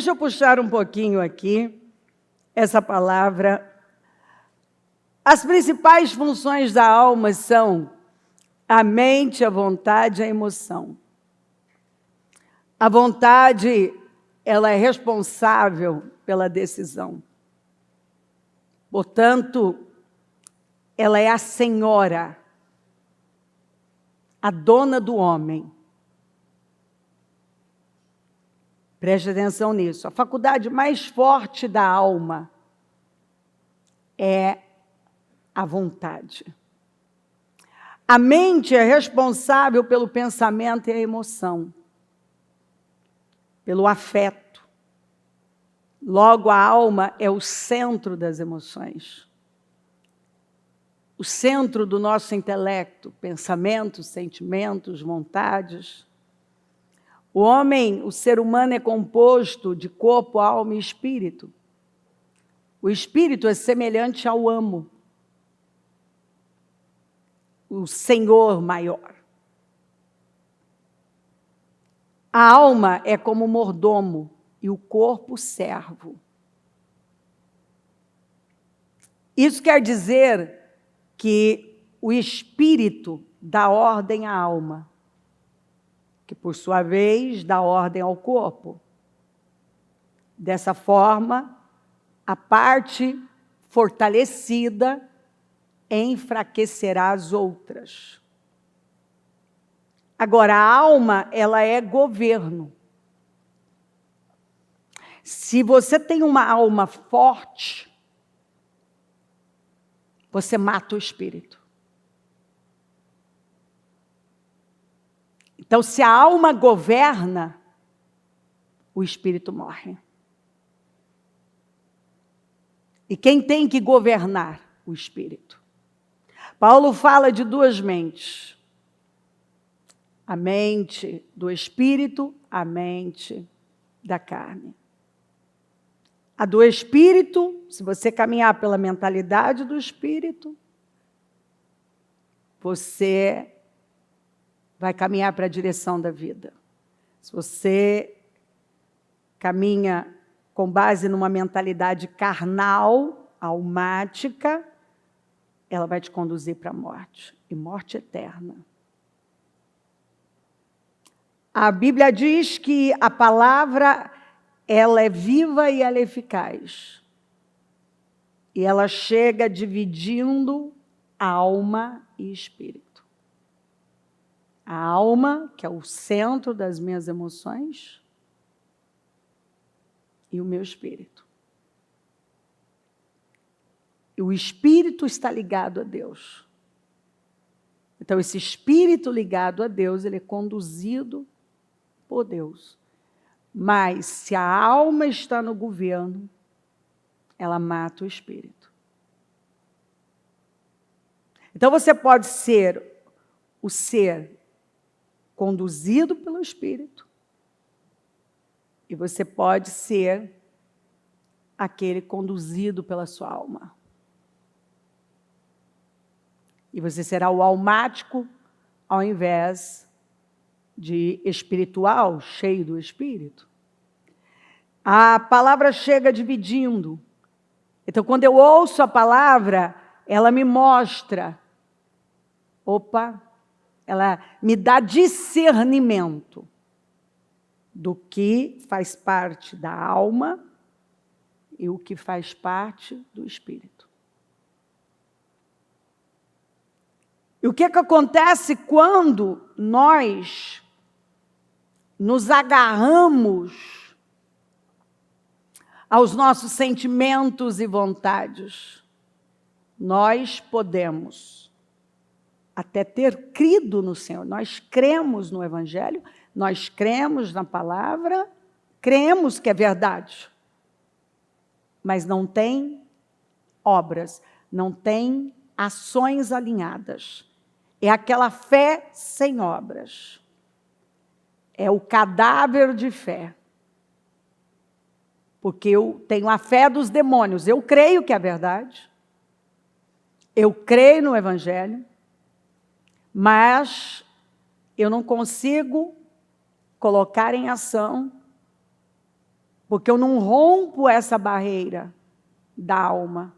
deixa eu puxar um pouquinho aqui essa palavra. As principais funções da alma são a mente, a vontade e a emoção. A vontade, ela é responsável pela decisão. Portanto, ela é a senhora, a dona do homem. Preste atenção nisso. A faculdade mais forte da alma é a vontade. A mente é responsável pelo pensamento e a emoção, pelo afeto. Logo, a alma é o centro das emoções. O centro do nosso intelecto, pensamentos, sentimentos, vontades. O homem, o ser humano é composto de corpo, alma e espírito. O espírito é semelhante ao amo, o Senhor maior. A alma é como mordomo e o corpo servo. Isso quer dizer que o espírito dá ordem à alma, que por sua vez dá ordem ao corpo. Dessa forma, a parte fortalecida enfraquecerá as outras. Agora, a alma, ela é governo. Se você tem uma alma forte, você mata o espírito. Então, se a alma governa, o espírito morre. E quem tem que governar? O espírito. Paulo fala de duas mentes. A mente do espírito, a mente da carne. A do espírito, se você caminhar pela mentalidade do espírito, você vai caminhar para a direção da vida. Se você caminha com base numa mentalidade carnal, almática, ela vai te conduzir para a morte, e morte eterna. A Bíblia diz que a palavra, ela é viva e ela é eficaz. E ela chega dividindo alma e espírito. A alma, que é o centro das minhas emoções, e o meu espírito. E o espírito está ligado a Deus. Então, esse espírito ligado a Deus, ele é conduzido por Deus. Mas, se a alma está no governo, ela mata o espírito. Então, você pode ser o ser conduzido pelo espírito, e você pode ser aquele conduzido pela sua alma. E você será o almático ao invés de espiritual, cheio do Espírito. A palavra chega dividindo. Então, quando eu ouço a palavra, ela me mostra. Opa, ela me dá discernimento do que faz parte da alma e o que faz parte do espírito. E o que acontece quando nós nos agarramos aos nossos sentimentos e vontades? Nós podemos até ter crido no Senhor. Nós cremos no Evangelho, nós cremos na palavra, cremos que é verdade. Mas não tem obras, não tem ações alinhadas. É aquela fé sem obras. É o cadáver de fé. Porque eu tenho a fé dos demônios. Eu creio que é verdade. Eu creio no Evangelho. Mas eu não consigo colocar em ação porque eu não rompo essa barreira da alma.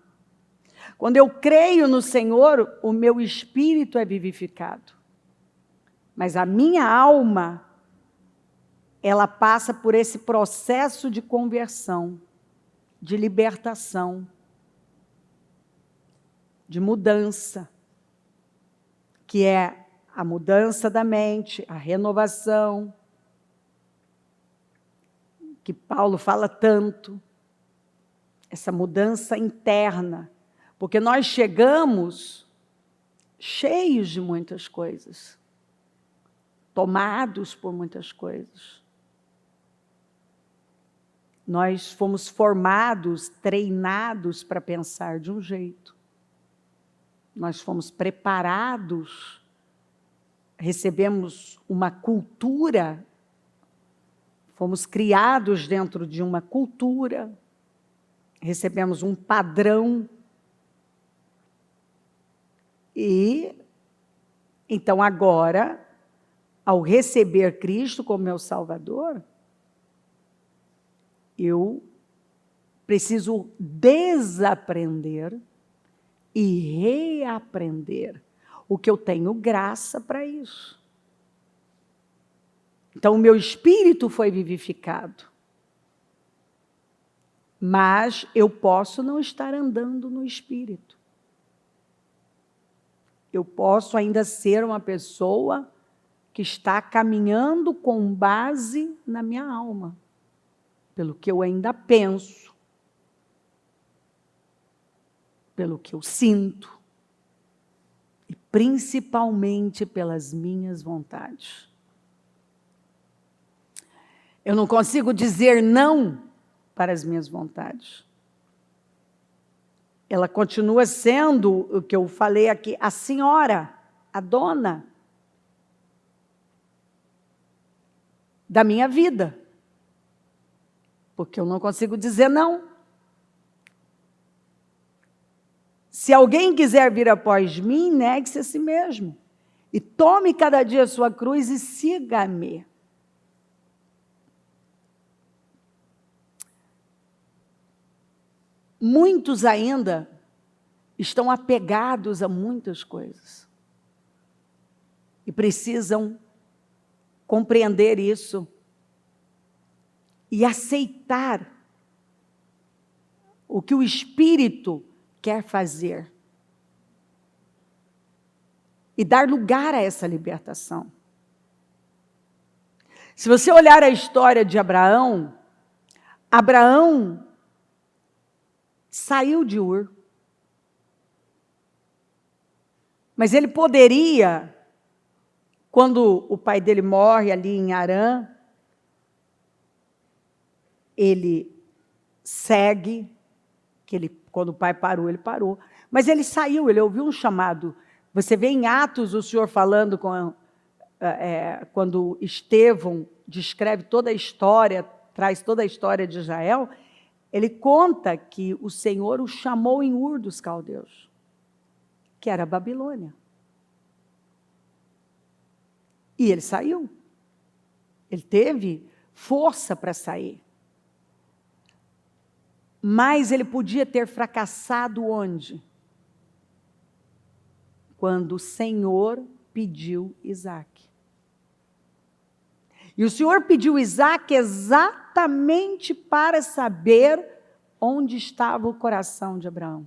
Quando eu creio no Senhor, o meu espírito é vivificado. Mas a minha alma, ela passa por esse processo de conversão, de libertação, de mudança, que é a mudança da mente, a renovação, que Paulo fala tanto, essa mudança interna, porque nós chegamos cheios de muitas coisas, tomados por muitas coisas. Nós fomos formados, treinados para pensar de um jeito. Nós fomos preparados, recebemos uma cultura, fomos criados dentro de uma cultura, recebemos um padrão. E, então, agora, ao receber Cristo como meu Salvador, eu preciso desaprender e reaprender o que eu tenho graça para isso. Então, o meu espírito foi vivificado. Mas eu posso não estar andando no espírito. Eu posso ainda ser uma pessoa que está caminhando com base na minha alma, pelo que eu ainda penso, pelo que eu sinto, e principalmente pelas minhas vontades. Eu não consigo dizer não para as minhas vontades. Ela continua sendo, o que eu falei aqui, a senhora, a dona da minha vida. Porque eu não consigo dizer não. Se alguém quiser vir após mim, negue-se a si mesmo. E tome cada dia a sua cruz e siga-me. Muitos ainda estão apegados a muitas coisas. E precisam compreender isso e aceitar o que o Espírito quer fazer. E dar lugar a essa libertação. Se você olhar a história de Abraão, Abraão saiu de Ur. Mas ele poderia, quando o pai dele morre ali em Harã, ele segue, quando o pai parou, ele parou. Mas ele saiu, ele ouviu um chamado. Você vê em Atos o Senhor falando quando Estevão descreve toda a história, traz toda a história de Israel, ele conta que o Senhor o chamou em Ur dos Caldeus, que era a Babilônia. E ele saiu. Ele teve força para sair. Mas ele podia ter fracassado onde? Quando o Senhor pediu Isaac. E o Senhor pediu Isaac exatamente para saber onde estava o coração de Abraão.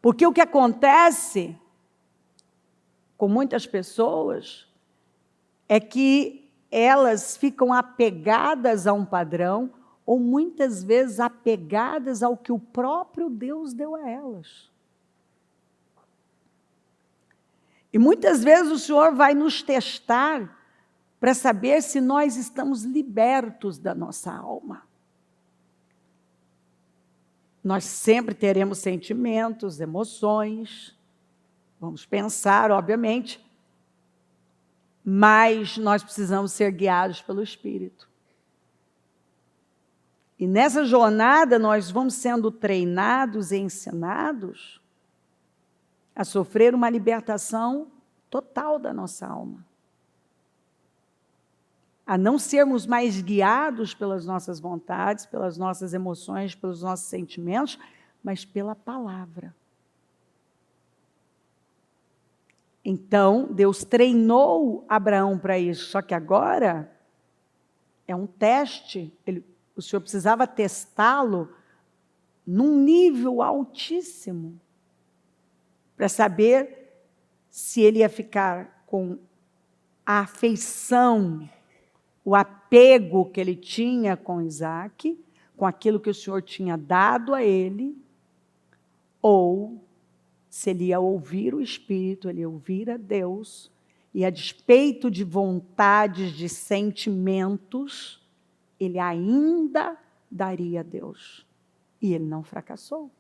Porque o que acontece com muitas pessoas é que elas ficam apegadas a um padrão, ou muitas vezes apegadas ao que o próprio Deus deu a elas. E muitas vezes o Senhor vai nos testar para saber se nós estamos libertos da nossa alma. Nós sempre teremos sentimentos, emoções, vamos pensar, obviamente, mas nós precisamos ser guiados pelo Espírito. E nessa jornada nós vamos sendo treinados e ensinados a sofrer uma libertação total da nossa alma. a não sermos mais guiados pelas nossas vontades, pelas nossas emoções, pelos nossos sentimentos, mas pela palavra. Então, Deus treinou Abraão para isso, só que agora é um teste. O Senhor precisava testá-lo num nível altíssimo para saber se ele ia ficar com a afeição, o apego que ele tinha com Isaac, com aquilo que o Senhor tinha dado a ele, ou se ele ia ouvir o Espírito, ele ia ouvir a Deus, e a despeito de vontades, de sentimentos, ele ainda daria a Deus. E ele não fracassou.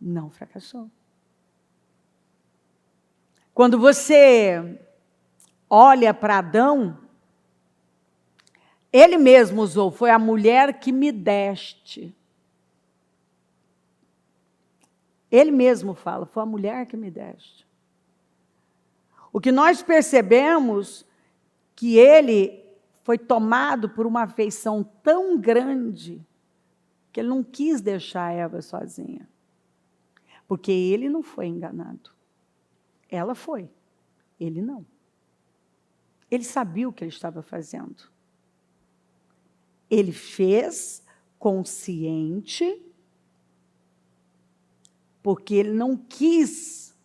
Não fracassou. Quando você olha para Adão, ele mesmo usou, foi a mulher que me deste. Ele mesmo fala, foi a mulher que me deste. O que nós percebemos, que ele foi tomado por uma afeição tão grande, que ele não quis deixar Eva sozinha. Porque ele não foi enganado. Ela foi, ele não. Ele sabia o que ele estava fazendo. Ele fez consciente, porque ele não quis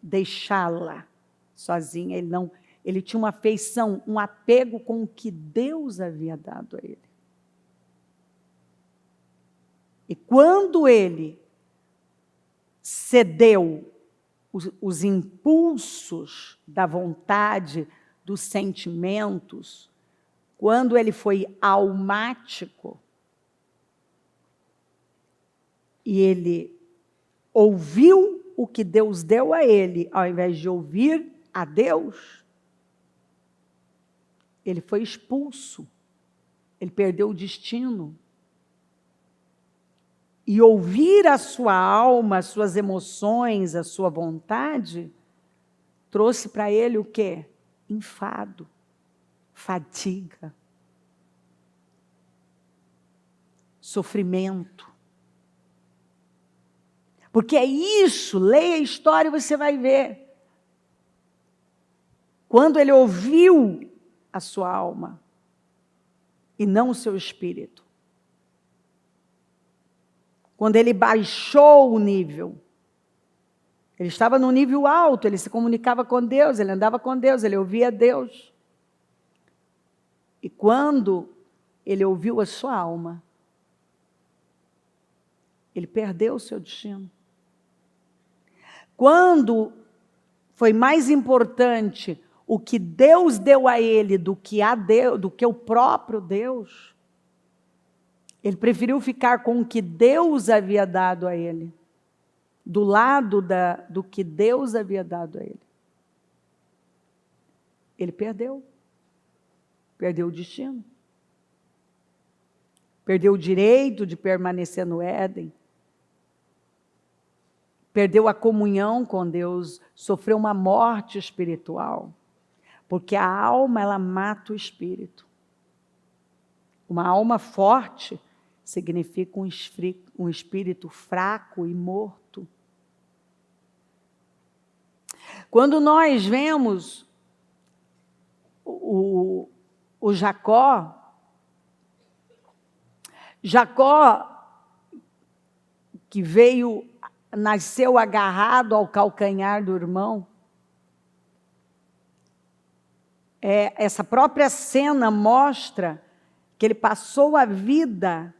deixá-la sozinha. Ele tinha uma afeição, um apego com o que Deus havia dado a ele. E quando ele cedeu os impulsos da vontade, dos sentimentos, quando ele foi almático, e ele ouviu o que Deus deu a ele, ao invés de ouvir a Deus, ele foi expulso, ele perdeu o destino. E ouvir a sua alma, as suas emoções, a sua vontade, trouxe para ele o quê? Enfado, fadiga, sofrimento. Porque é isso, leia a história e você vai ver. Quando ele ouviu a sua alma e não o seu espírito. Quando ele baixou o nível, ele estava no nível alto, ele se comunicava com Deus, ele andava com Deus, ele ouvia Deus. E quando ele ouviu a sua alma, ele perdeu o seu destino. Quando foi mais importante o que Deus deu a ele do que o próprio Deus, ele preferiu ficar com o que Deus havia dado a ele, do lado do que Deus havia dado a ele. Ele perdeu o destino. Perdeu o direito de permanecer no Éden. Perdeu a comunhão com Deus, sofreu uma morte espiritual. Porque a alma, ela mata o espírito. Uma alma forte significa um espírito fraco e morto. Quando nós vemos o Jacó que nasceu agarrado ao calcanhar do irmão, essa própria cena mostra que ele passou a vida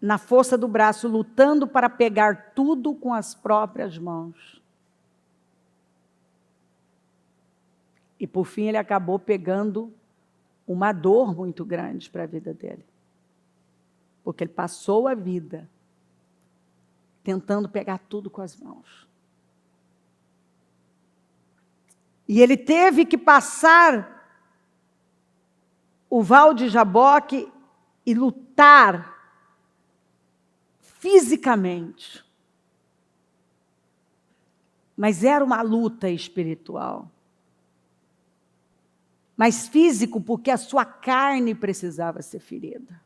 na força do braço, lutando para pegar tudo com as próprias mãos. E, por fim, ele acabou pegando uma dor muito grande para a vida dele. Porque ele passou a vida tentando pegar tudo com as mãos. E ele teve que passar o Val de Jaboque e lutar fisicamente. Mas era uma luta espiritual. mas físico porque a sua carne precisava ser ferida.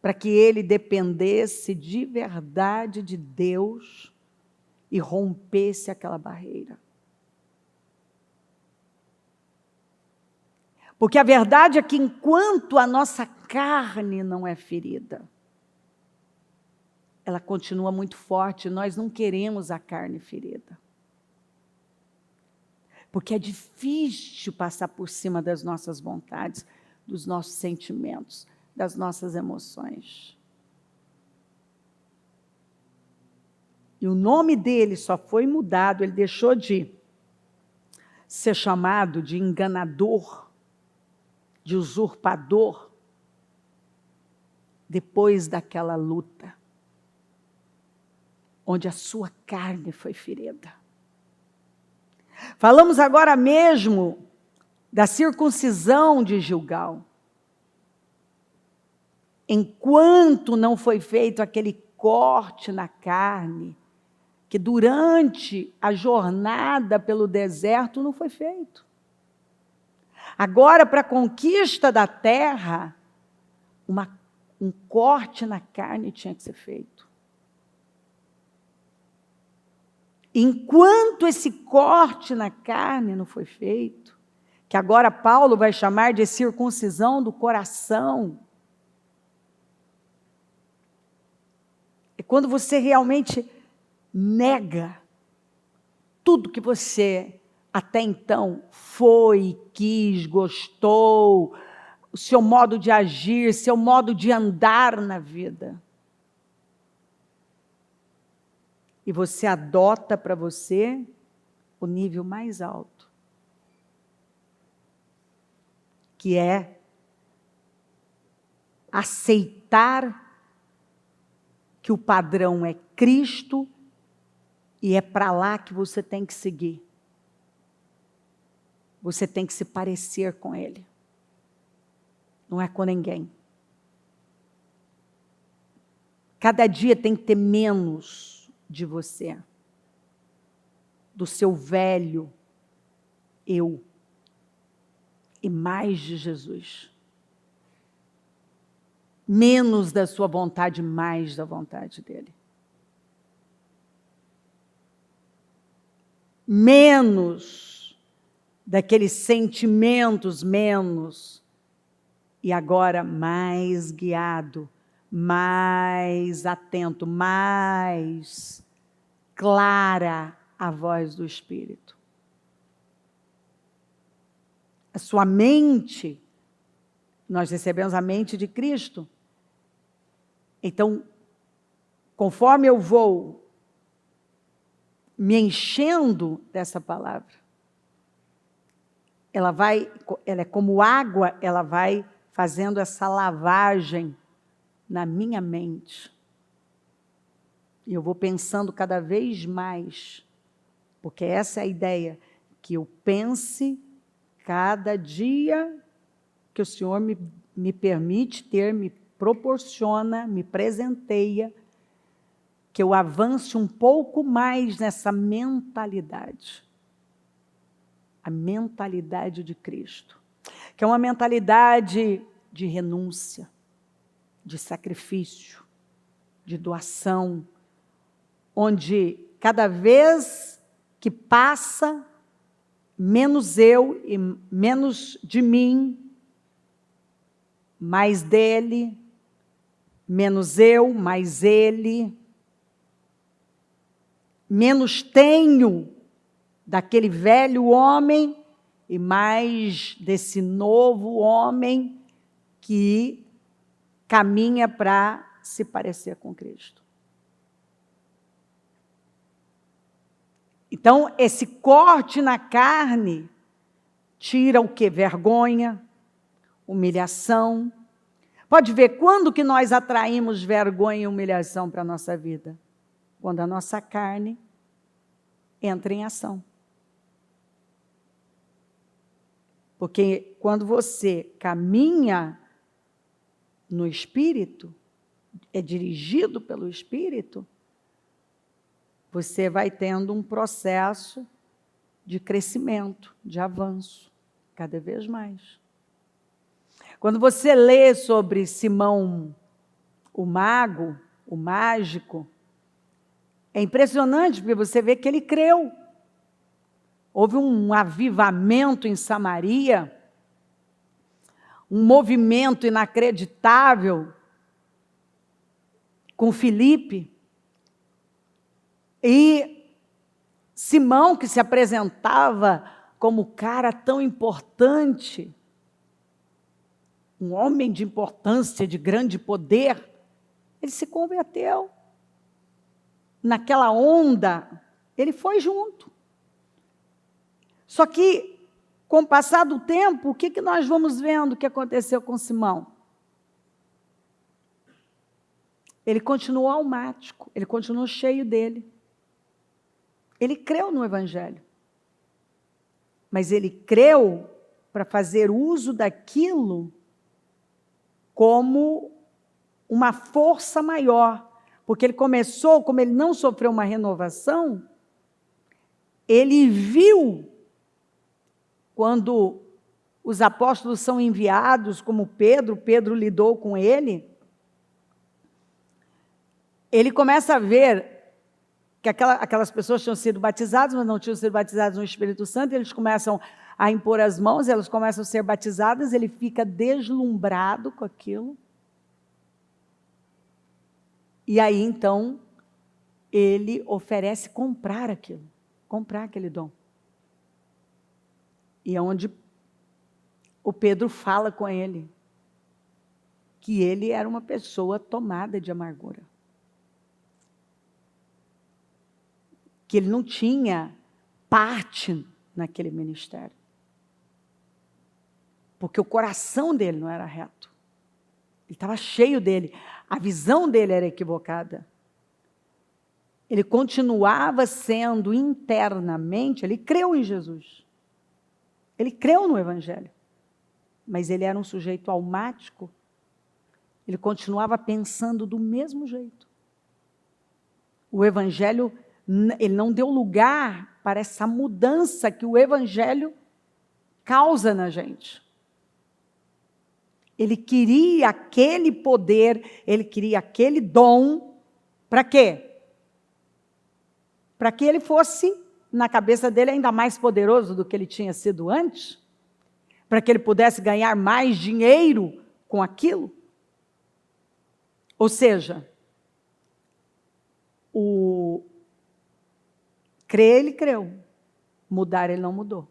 Para que ele dependesse de verdade de Deus e rompesse aquela barreira. Porque a verdade é que enquanto a nossa carne não é ferida, ela continua muito forte. Nós não queremos a carne ferida. Porque é difícil passar por cima das nossas vontades, dos nossos sentimentos, das nossas emoções. E o nome dele só foi mudado, ele deixou de ser chamado de enganador, de usurpador, depois daquela luta, onde a sua carne foi ferida. Falamos agora mesmo da circuncisão de Gilgal. Enquanto não foi feito aquele corte na carne, que durante a jornada pelo deserto não foi feito. Agora, para a conquista da terra, um corte na carne tinha que ser feito. Enquanto esse corte na carne não foi feito, que agora Paulo vai chamar de circuncisão do coração, é quando você realmente nega tudo que você até então foi, quis, gostou, o seu modo de agir, seu modo de andar na vida. E você adota para você o nível mais alto, que é aceitar que o padrão é Cristo e é para lá que você tem que seguir. Você tem que se parecer com Ele. Não é com ninguém. Cada dia tem que ter menos de você, do seu velho eu, e mais de Jesus. Menos da sua vontade, mais da vontade dele. Menos daqueles sentimentos, menos. E agora mais guiado, mais atento, mais clara a voz do Espírito. A sua mente, nós recebemos a mente de Cristo. Então, conforme eu vou me enchendo dessa palavra, ela é como água, ela vai fazendo essa lavagem na minha mente. E eu vou pensando cada vez mais, porque essa é a ideia, que eu pense cada dia que o Senhor me permite ter, me proporciona, me presenteia, que eu avance um pouco mais nessa mentalidade. A mentalidade de Cristo, que é uma mentalidade de renúncia, de sacrifício, de doação, onde cada vez que passa, menos eu e menos de mim, mais dele, menos eu, mais ele, menos tenho daquele velho homem e mais desse novo homem que caminha para se parecer com Cristo. Então, esse corte na carne tira o quê? Vergonha, humilhação. Pode ver quando que nós atraímos vergonha e humilhação para a nossa vida? Quando a nossa carne entra em ação. Porque quando você caminha no Espírito, é dirigido pelo Espírito, você vai tendo um processo de crescimento, de avanço. cada vez mais. Quando você lê sobre Simão, o mago, o mágico, é impressionante, porque você vê que ele creu. Houve um avivamento em Samaria, um movimento inacreditável com Filipe. E Simão, que se apresentava como cara tão importante, um homem de importância, de grande poder, ele se converteu. Naquela onda, ele foi junto. Só que, com o passar do tempo, o que nós vamos vendo que aconteceu com Simão? Ele continuou almático, ele continuou cheio dele. Ele creu no Evangelho. Mas ele creu para fazer uso daquilo como uma força maior. Porque ele começou, como ele não sofreu uma renovação, ele viu, quando os apóstolos são enviados, como Pedro lidou com ele começa a ver que aquelas pessoas tinham sido batizadas, mas não tinham sido batizadas no Espírito Santo, eles começam a impor as mãos, elas começam a ser batizadas, ele fica deslumbrado com aquilo. E aí, então, ele oferece comprar aquilo, comprar aquele dom. E é onde o Pedro fala com ele que ele era uma pessoa tomada de amargura. Que ele não tinha parte naquele ministério. Porque o coração dele não era reto. Ele estava cheio dele. A visão dele era equivocada. Ele continuava sendo internamente, ele creu em Jesus. Ele creu no Evangelho. Mas ele era um sujeito almático. Ele continuava pensando do mesmo jeito. O Evangelho, ele não deu lugar para essa mudança que o Evangelho causa na gente. Ele queria aquele poder, ele queria aquele dom, para quê? Para que ele fosse, na cabeça dele, ainda mais poderoso do que ele tinha sido antes, para que ele pudesse ganhar mais dinheiro com aquilo. Ou seja, crer ele creu, mudar ele não mudou.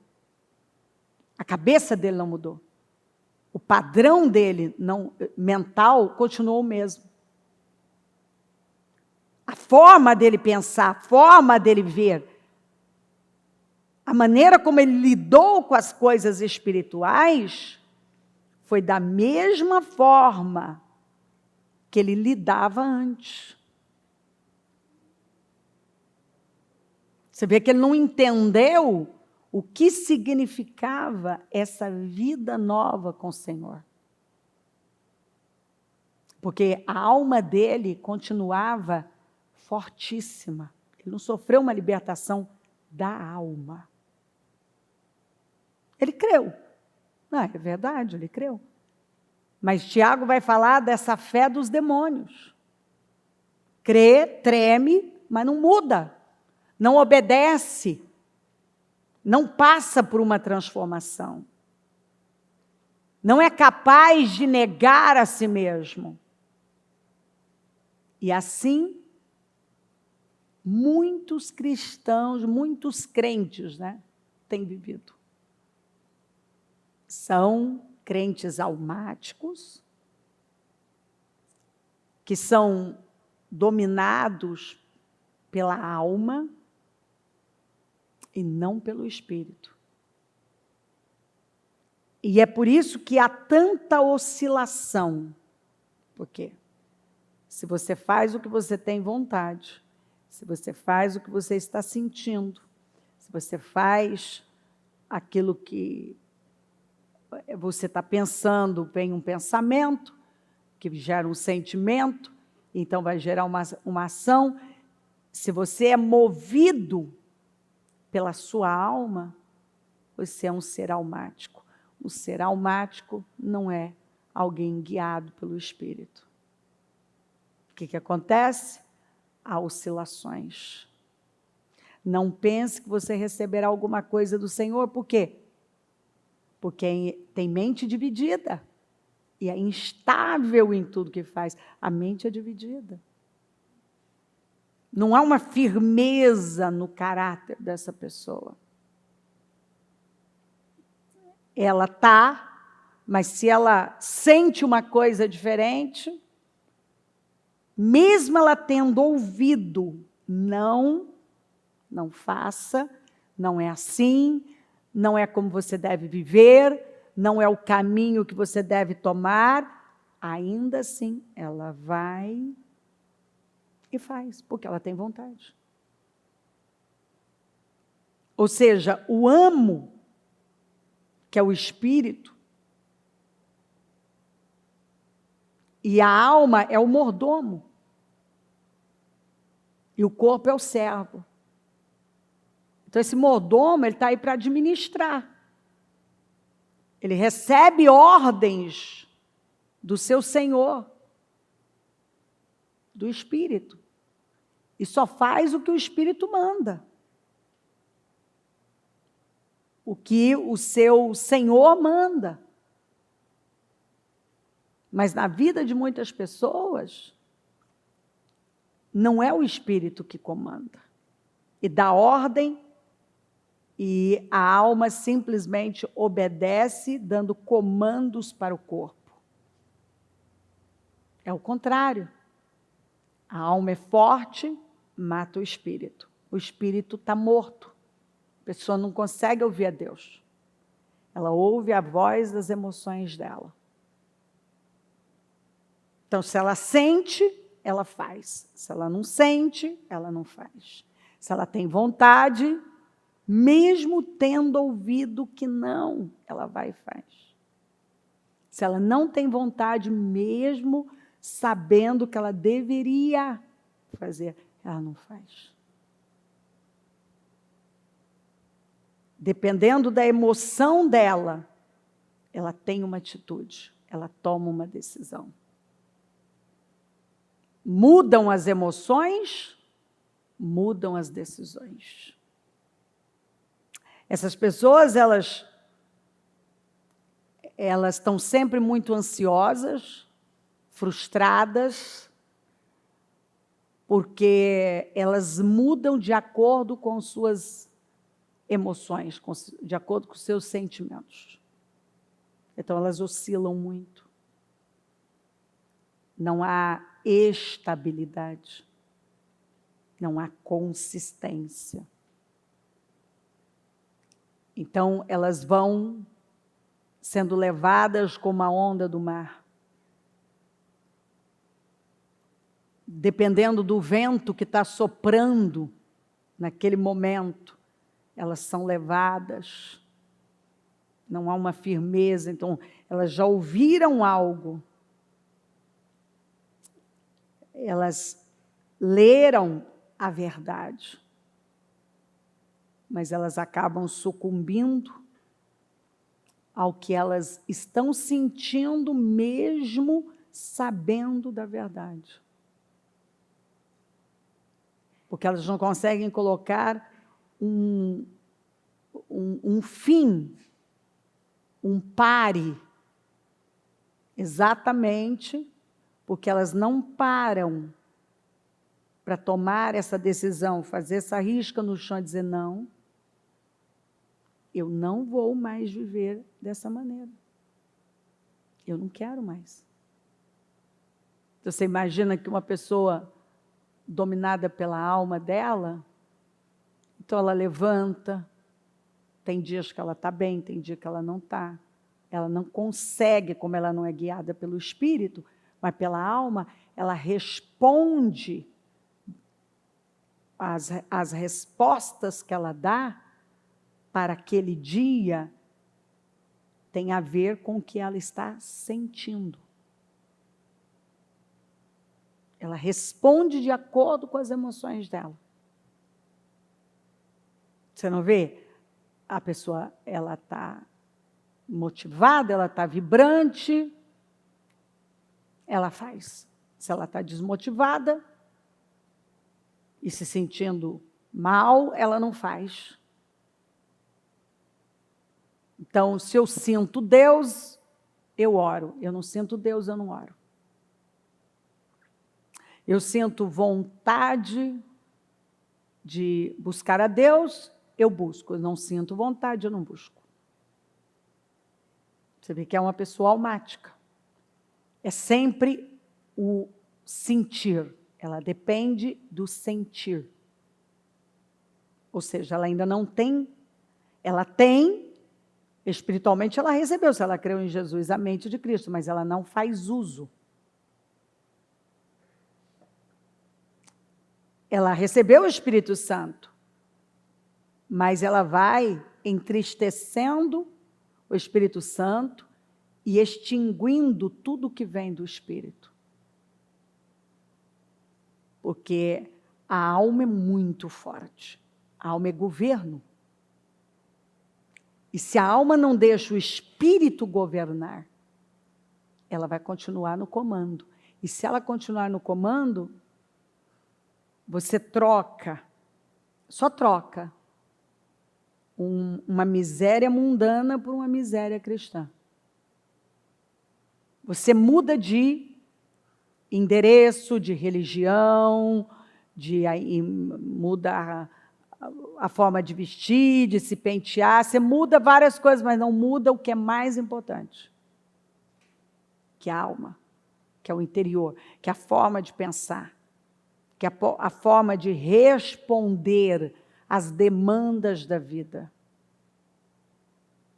A cabeça dele não mudou. O padrão dele mental continuou o mesmo. A forma dele pensar, a forma dele ver, a maneira como ele lidou com as coisas espirituais foi da mesma forma que ele lidava antes. Você vê que ele não entendeu o que significava essa vida nova com o Senhor. Porque a alma dele continuava fortíssima. Ele não sofreu uma libertação da alma. Ele creu. Não, é verdade, ele creu. Mas Tiago vai falar dessa fé dos demônios. Crê, treme, mas não muda. Não obedece. Não passa por uma transformação. Não é capaz de negar a si mesmo. E assim, muitos cristãos, muitos crentes, têm vivido. São crentes almáticos, que são dominados pela alma, e não pelo Espírito. E é por isso que há tanta oscilação. Por quê? Se você faz o que você tem vontade, se você faz o que você está sentindo, se você faz aquilo que você está pensando, vem um pensamento, que gera um sentimento, então vai gerar uma ação. Se você é movido pela sua alma, você é um ser almático. o ser almático não é alguém guiado pelo Espírito. O que acontece? Há oscilações. Não pense que você receberá alguma coisa do Senhor. Por quê? Porque tem mente dividida. E é instável em tudo que faz. A mente é dividida. Não há uma firmeza no caráter dessa pessoa. Ela está, mas se ela sente uma coisa diferente, mesmo ela tendo ouvido, não faça, não é assim, não é como você deve viver, não é o caminho que você deve tomar, ainda assim ela vai e faz, porque ela tem vontade. Ou seja, o amo, que é o espírito, e a alma é o mordomo, e o corpo é o servo. Então, esse mordomo, ele está aí para administrar. Ele recebe ordens do seu Senhor, do Espírito, e só faz o que o Espírito manda. O que o seu Senhor manda. Mas na vida de muitas pessoas, não é o Espírito que comanda. E dá ordem, e a alma simplesmente obedece, dando comandos para o corpo. É o contrário. A alma é forte, mata o espírito. O espírito está morto. A pessoa não consegue ouvir a Deus. Ela ouve a voz das emoções dela. Então, se ela sente, ela faz. Se ela não sente, ela não faz. Se ela tem vontade, mesmo tendo ouvido que não, ela vai e faz. Se ela não tem vontade, mesmo sabendo que ela deveria fazer, ela não faz. Dependendo da emoção dela, ela tem uma atitude, ela toma uma decisão. Mudam as emoções, mudam as decisões. Essas pessoas, elas estão sempre muito ansiosas, frustradas, porque elas mudam de acordo com suas emoções, de acordo com seus sentimentos. Então, elas oscilam muito. Não há estabilidade. Não há consistência. Então, elas vão sendo levadas como a onda do mar. Dependendo do vento que está soprando naquele momento, elas são levadas. Não há uma firmeza. Então, elas já ouviram algo. Elas leram a verdade. Mas elas acabam sucumbindo ao que elas estão sentindo, mesmo sabendo da verdade. Porque elas não conseguem colocar um fim, um pare, exatamente porque elas não param para tomar essa decisão, fazer essa risca no chão e dizer, não, eu não vou mais viver dessa maneira. Eu não quero mais. Então, você imagina que uma pessoa dominada pela alma dela, então ela levanta, tem dias que ela está bem, tem dia que ela não está. Ela não consegue, como ela não é guiada pelo Espírito, mas pela alma, ela responde as respostas que ela dá para aquele dia tem a ver com o que ela está sentindo. Ela responde de acordo com as emoções dela. Você não vê? A pessoa, ela está motivada, ela está vibrante, ela faz. Se ela está desmotivada e se sentindo mal, ela não faz. Então, se eu sinto Deus, eu oro. Eu não sinto Deus, eu não oro. Eu sinto vontade de buscar a Deus, eu busco. Eu não sinto vontade, eu não busco. Você vê que é uma pessoa almática. É sempre o sentir. Ela depende do sentir. Ou seja, ela ainda não tem, ela tem, espiritualmente ela recebeu, se ela creu em Jesus, a mente de Cristo, mas ela não faz uso. Ela recebeu o Espírito Santo, mas ela vai entristecendo o Espírito Santo e extinguindo tudo que vem do Espírito. Porque a alma é muito forte. A alma é governo. E se a alma não deixa o Espírito governar, ela vai continuar no comando. E se ela continuar no comando, você troca, só troca, uma miséria mundana por uma miséria cristã. Você muda de endereço, de religião, muda a forma de vestir, de se pentear, você muda várias coisas, mas não muda o que é mais importante, que é a alma, que é o interior, que é a forma de pensar, que é a forma de responder às demandas da vida.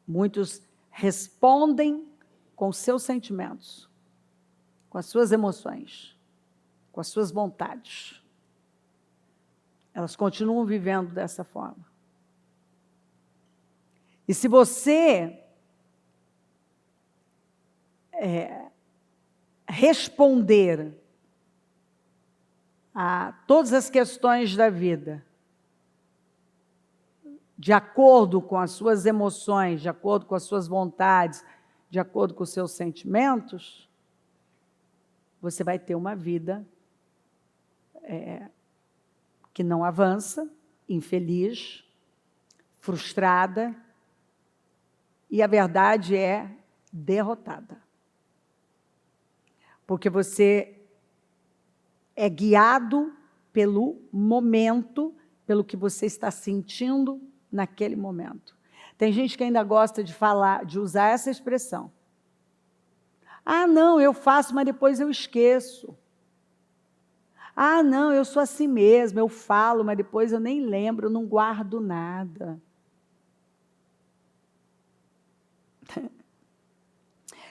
Muitos respondem com seus sentimentos, com as suas emoções, com as suas vontades. Elas continuam vivendo dessa forma. E se você responder a todas as questões da vida de acordo com as suas emoções, de acordo com as suas vontades, de acordo com os seus sentimentos, você vai ter uma vida que não avança, infeliz, frustrada, e a verdade é derrotada. Porque você é guiado pelo momento, pelo que você está sentindo naquele momento. Tem gente que ainda gosta de falar, de usar essa expressão. Ah, não, eu faço, mas depois eu esqueço. Ah, não, eu sou assim mesmo, eu falo, mas depois eu nem lembro, eu não guardo nada.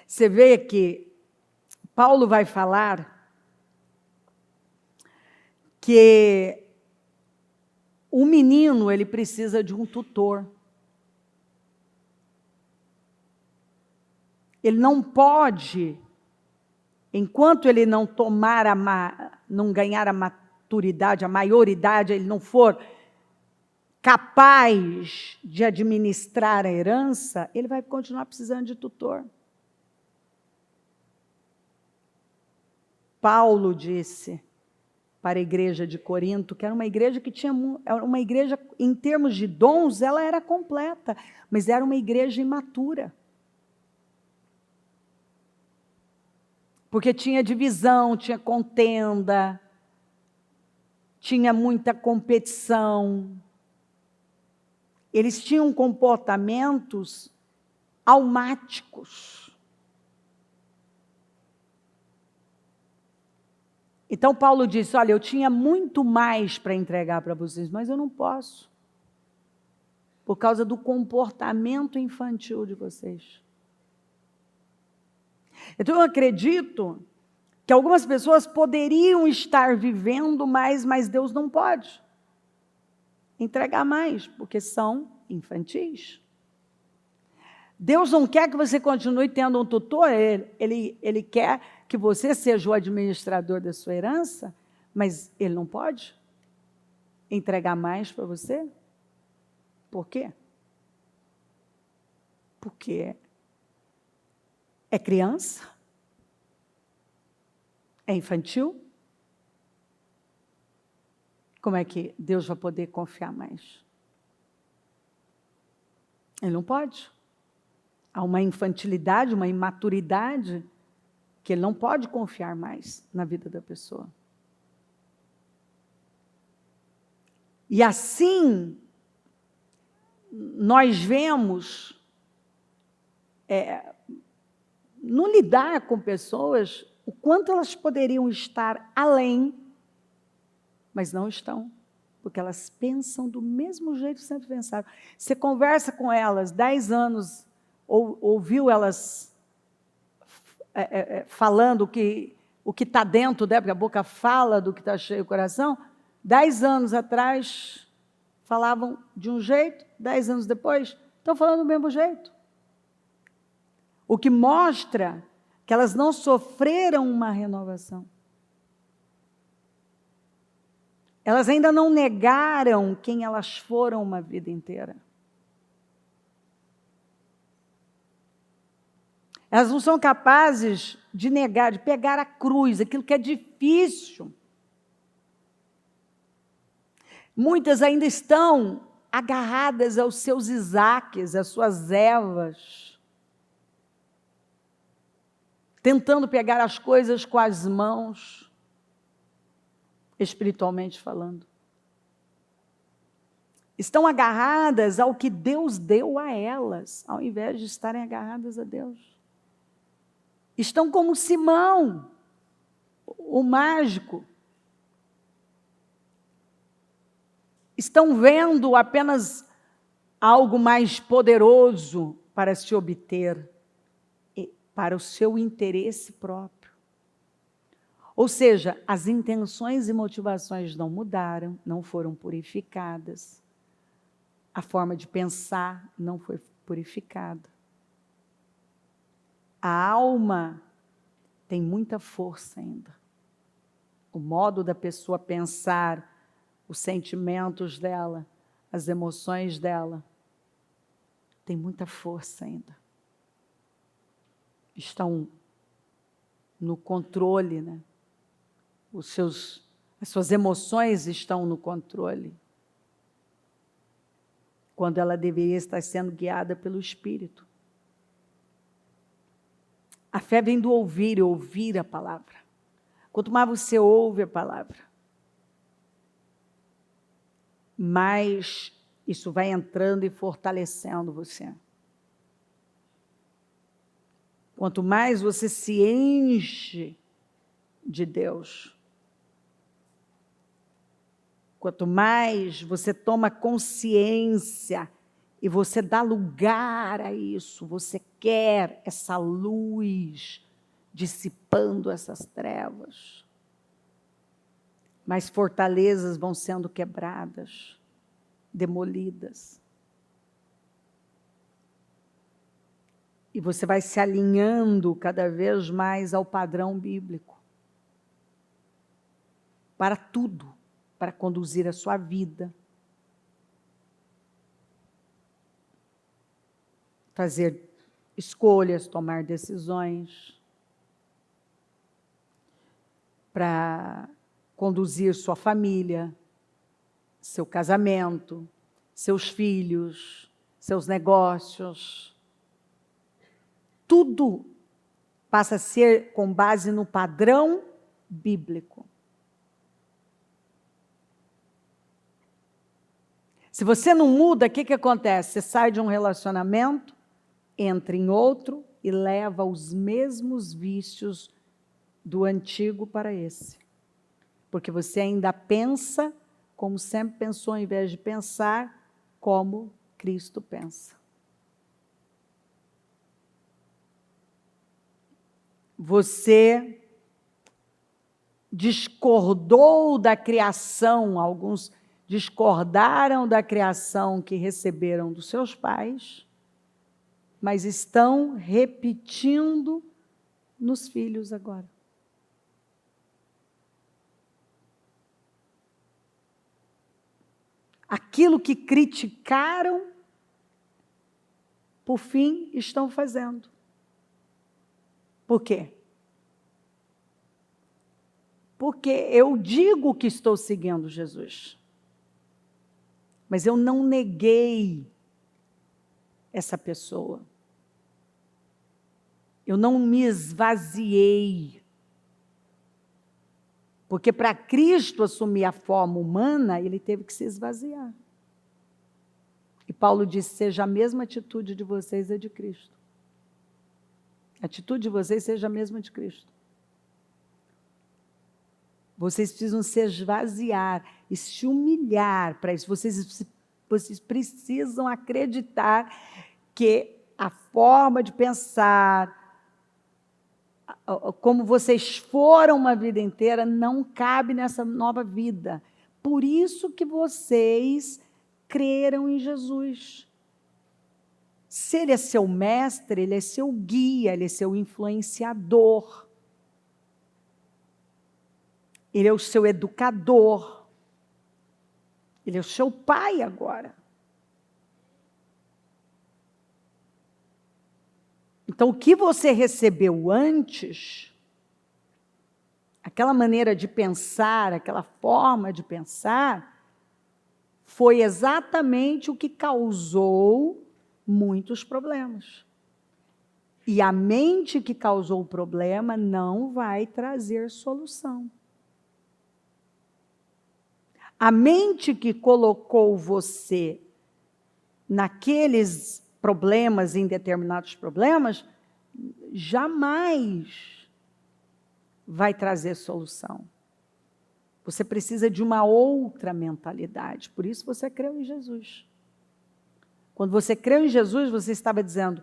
Você vê que Paulo vai falar que o menino, ele precisa de um tutor. Ele não pode, enquanto ele não tomar não ganhar a maturidade, a maioridade, ele não for capaz de administrar a herança, ele vai continuar precisando de tutor. Paulo disse para a igreja de Corinto, que era uma igreja que tinha, uma igreja, em termos de dons, ela era completa, mas era uma igreja imatura. Porque tinha divisão, tinha contenda, tinha muita competição. Eles tinham comportamentos almáticos. Então, Paulo disse, olha, eu tinha muito mais para entregar para vocês, mas eu não posso. Por causa do comportamento infantil de vocês. Então, eu acredito que algumas pessoas poderiam estar vivendo mais, mas Deus não pode entregar mais, porque são infantis. Deus não quer que você continue tendo um tutor, ele quer que você seja o administrador da sua herança, mas Ele não pode entregar mais para você? Por quê? Porque É criança? É infantil? Como é que Deus vai poder confiar mais? Ele não pode. Há uma infantilidade, uma imaturidade, que ele não pode confiar mais na vida da pessoa. E assim, nós vemos, no lidar com pessoas, o quanto elas poderiam estar além, mas não estão, porque elas pensam do mesmo jeito que sempre pensaram. Você conversa com elas 10 anos, ouviu elas falando o que está dentro dela, porque a boca fala do que está cheio o coração. 10 anos atrás, falavam de um jeito, 10 anos depois, estão falando do mesmo jeito. O que mostra que elas não sofreram uma renovação. Elas ainda não negaram quem elas foram uma vida inteira. Elas não são capazes de negar, de pegar a cruz, aquilo que é difícil. Muitas ainda estão agarradas aos seus Isaques, às suas Evas, tentando pegar as coisas com as mãos, espiritualmente falando. Estão agarradas ao que Deus deu a elas, ao invés de estarem agarradas a Deus. Estão como Simão, o mágico. Estão vendo apenas algo mais poderoso para se obter, para o seu interesse próprio. Ou seja, as intenções e motivações não mudaram, não foram purificadas. A forma de pensar não foi purificada. A alma tem muita força ainda. O modo da pessoa pensar, os sentimentos dela, as emoções dela, tem muita força ainda. Estão no controle, né? As suas emoções estão no controle, quando ela deveria estar sendo guiada pelo Espírito. A fé vem do ouvir, e ouvir a palavra. Quanto mais você ouve a palavra, mais isso vai entrando e fortalecendo você. Quanto mais você se enche de Deus, quanto mais você toma consciência e você dá lugar a isso, você quer essa luz dissipando essas trevas, mais fortalezas vão sendo quebradas, demolidas. E você vai se alinhando cada vez mais ao padrão bíblico. Para tudo, para conduzir a sua vida. Fazer escolhas, tomar decisões. Para conduzir sua família, seu casamento, seus filhos, seus negócios. Tudo passa a ser com base no padrão bíblico. Se você não muda, o que acontece? Você sai de um relacionamento, entra em outro e leva os mesmos vícios do antigo para esse. Porque você ainda pensa como sempre pensou, ao invés de pensar como Cristo pensa. Você discordou da criação, alguns discordaram da criação que receberam dos seus pais, mas estão repetindo nos filhos agora. Aquilo que criticaram, por fim, estão fazendo. Por quê? Porque eu digo que estou seguindo Jesus, mas eu não neguei essa pessoa. Eu não me esvaziei. Porque para Cristo assumir a forma humana, ele teve que se esvaziar. E Paulo disse, seja a mesma atitude de vocês a de Cristo. A atitude de vocês seja a mesma de Cristo. Vocês precisam se esvaziar e se humilhar para isso. Vocês precisam acreditar que a forma de pensar, como vocês foram uma vida inteira, não cabe nessa nova vida. Por isso que vocês creram em Jesus. Se ele é seu mestre, ele é seu guia, ele é seu influenciador. Ele é o seu educador. Ele é o seu pai agora. Então, o que você recebeu antes, aquela maneira de pensar, aquela forma de pensar, foi exatamente o que causou muitos problemas. E a mente que causou o problema não vai trazer solução. A mente que colocou você naqueles problemas, em determinados problemas, jamais vai trazer solução. Você precisa de uma outra mentalidade. Por isso você creu em Jesus. Quando você creu em Jesus, você estava dizendo,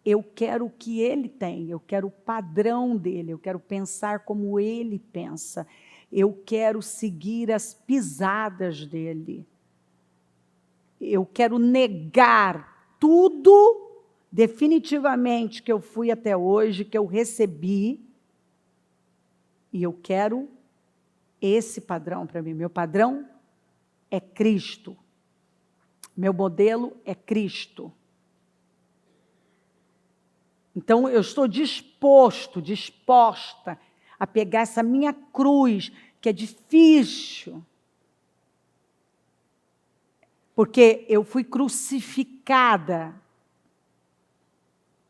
eu quero o que ele tem, eu quero o padrão dele, eu quero pensar como ele pensa, eu quero seguir as pisadas dele. Eu quero negar tudo definitivamente que eu fui até hoje, que eu recebi, e eu quero esse padrão para mim. Meu padrão é Cristo. Meu modelo é Cristo. Então, eu estou disposta a pegar essa minha cruz, que é difícil, porque eu fui crucificada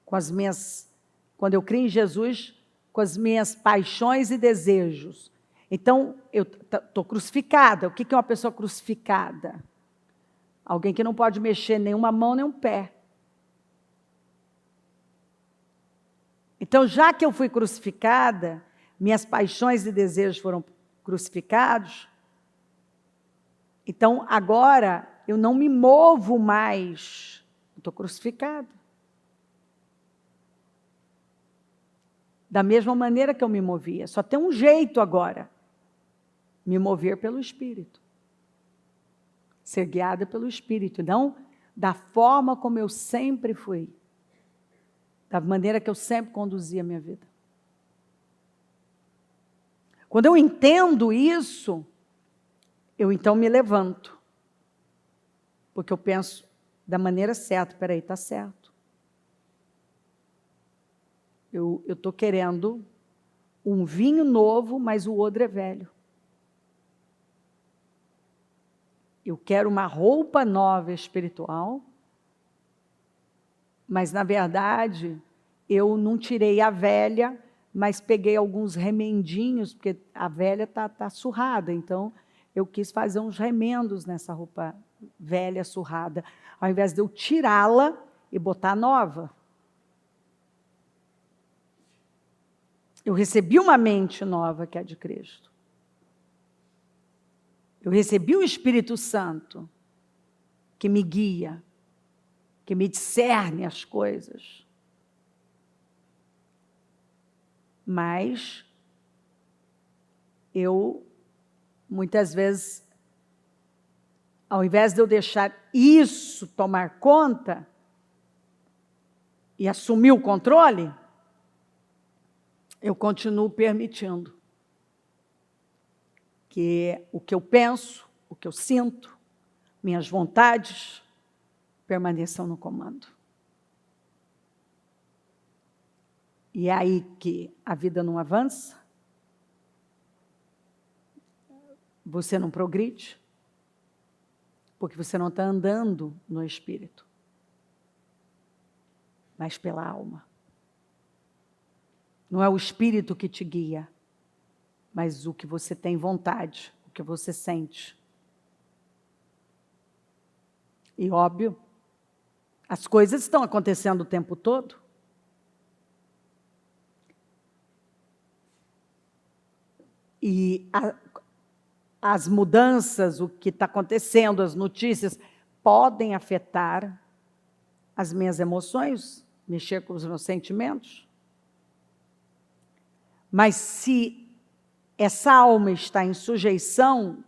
com as minhas, quando eu criei em Jesus, com as minhas paixões e desejos. Então, eu estou crucificada. O que é uma pessoa crucificada? Alguém que não pode mexer nenhuma mão, nem um pé. Então, já que eu fui crucificada, minhas paixões e desejos foram crucificados, então, agora, eu não me movo mais. Estou crucificada. Da mesma maneira que eu me movia. Só tem um jeito agora. Me mover pelo Espírito. Ser guiada pelo Espírito. Não da forma como eu sempre fui. Da maneira que eu sempre conduzi a minha vida. Quando eu entendo isso, eu então me levanto. Porque eu penso da maneira certa. Espera aí, está certo. Eu estou querendo um vinho novo, mas o odre é velho. Eu quero uma roupa nova espiritual, mas, na verdade, eu não tirei a velha, mas peguei alguns remendinhos, porque a velha está surrada, então eu quis fazer uns remendos nessa roupa velha, surrada, ao invés de eu tirá-la e botar nova. Eu recebi uma mente nova, que é a de Cristo. Eu recebi o Espírito Santo, que me guia, que me discerne as coisas. Mas eu, muitas vezes, ao invés de eu deixar isso tomar conta e assumir o controle, eu continuo permitindo que o que eu penso, o que eu sinto, minhas vontades, permaneçam no comando. E é aí que a vida não avança, você não progride, porque você não está andando no espírito, mas pela alma. Não é o espírito que te guia, mas o que você tem vontade, o que você sente. E óbvio, as coisas estão acontecendo o tempo todo. E as mudanças, o que está acontecendo, as notícias, podem afetar as minhas emoções, mexer com os meus sentimentos. Mas se essa alma está em sujeição,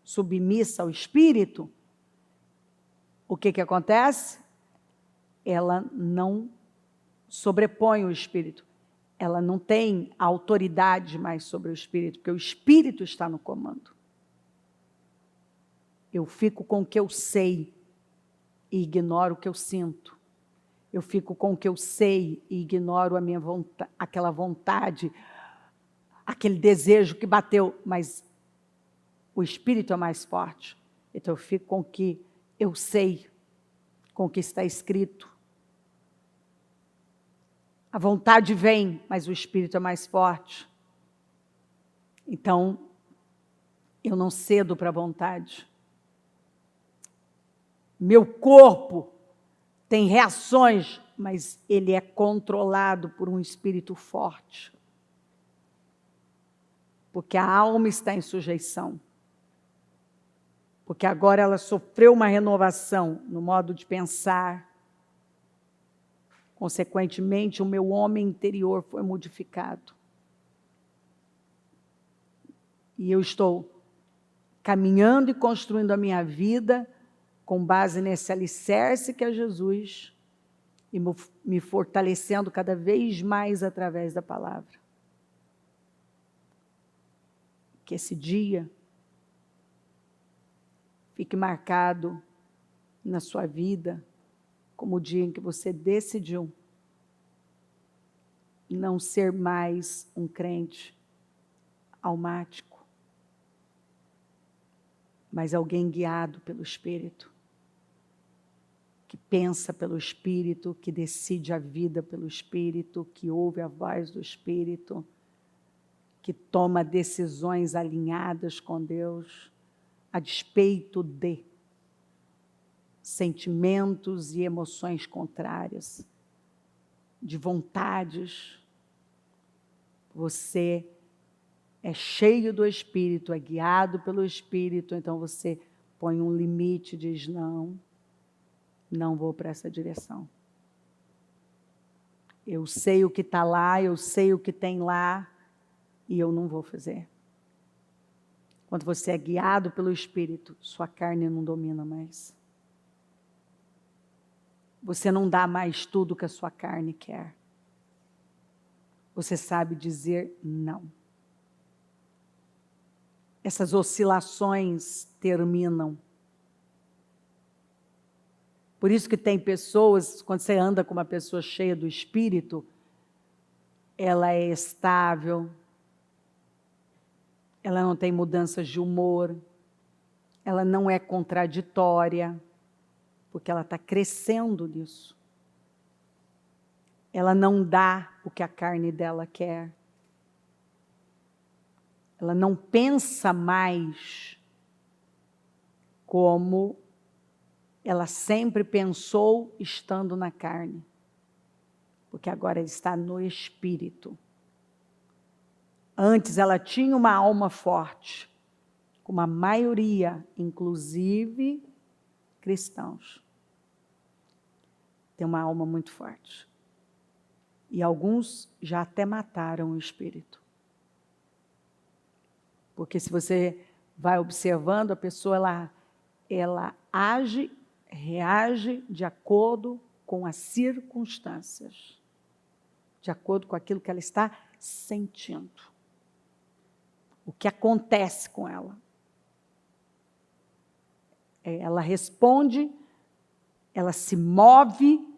submissa ao espírito, o que acontece? Ela não sobrepõe o espírito. Ela não tem autoridade mais sobre o espírito, porque o espírito está no comando. Eu fico com o que eu sei e ignoro o que eu sinto. Eu fico com o que eu sei e ignoro a minha vontade, aquela vontade, aquele desejo que bateu, mas o espírito é mais forte. Então eu fico com o que eu sei, com o que está escrito. A vontade vem, mas o espírito é mais forte. Então, eu não cedo para a vontade. Meu corpo tem reações, mas ele é controlado por um espírito forte. Porque a alma está em sujeição. Porque agora ela sofreu uma renovação no modo de pensar. Consequentemente, o meu homem interior foi modificado. E eu estou caminhando e construindo a minha vida com base nesse alicerce que é Jesus e me fortalecendo cada vez mais através da palavra. Que esse dia fique marcado na sua vida como o dia em que você decidiu não ser mais um crente almático, mas alguém guiado pelo Espírito, que pensa pelo Espírito, que decide a vida pelo Espírito, que ouve a voz do Espírito, que toma decisões alinhadas com Deus, a despeito de sentimentos e emoções contrárias, de vontades. Você é cheio do Espírito, é guiado pelo Espírito, então você põe um limite, diz não vou para essa direção. Eu sei o que está lá, eu sei o que tem lá, e eu não vou fazer. Quando você é guiado pelo Espírito, sua carne não domina mais. Você não dá mais tudo que a sua carne quer. Você sabe dizer não. Essas oscilações terminam. Por isso que tem pessoas, quando você anda com uma pessoa cheia do Espírito, ela é estável, ela não tem mudanças de humor, ela não é contraditória, porque ela está crescendo nisso. Ela não dá o que a carne dela quer. Ela não pensa mais como ela sempre pensou estando na carne, porque agora ela está no Espírito. Antes ela tinha uma alma forte, com uma maioria, inclusive cristãos. Tem uma alma muito forte. E alguns já até mataram o espírito. Porque se você vai observando, a pessoa ela age, reage de acordo com as circunstâncias, de acordo com aquilo que ela está sentindo. O que acontece com ela. Ela responde, ela se move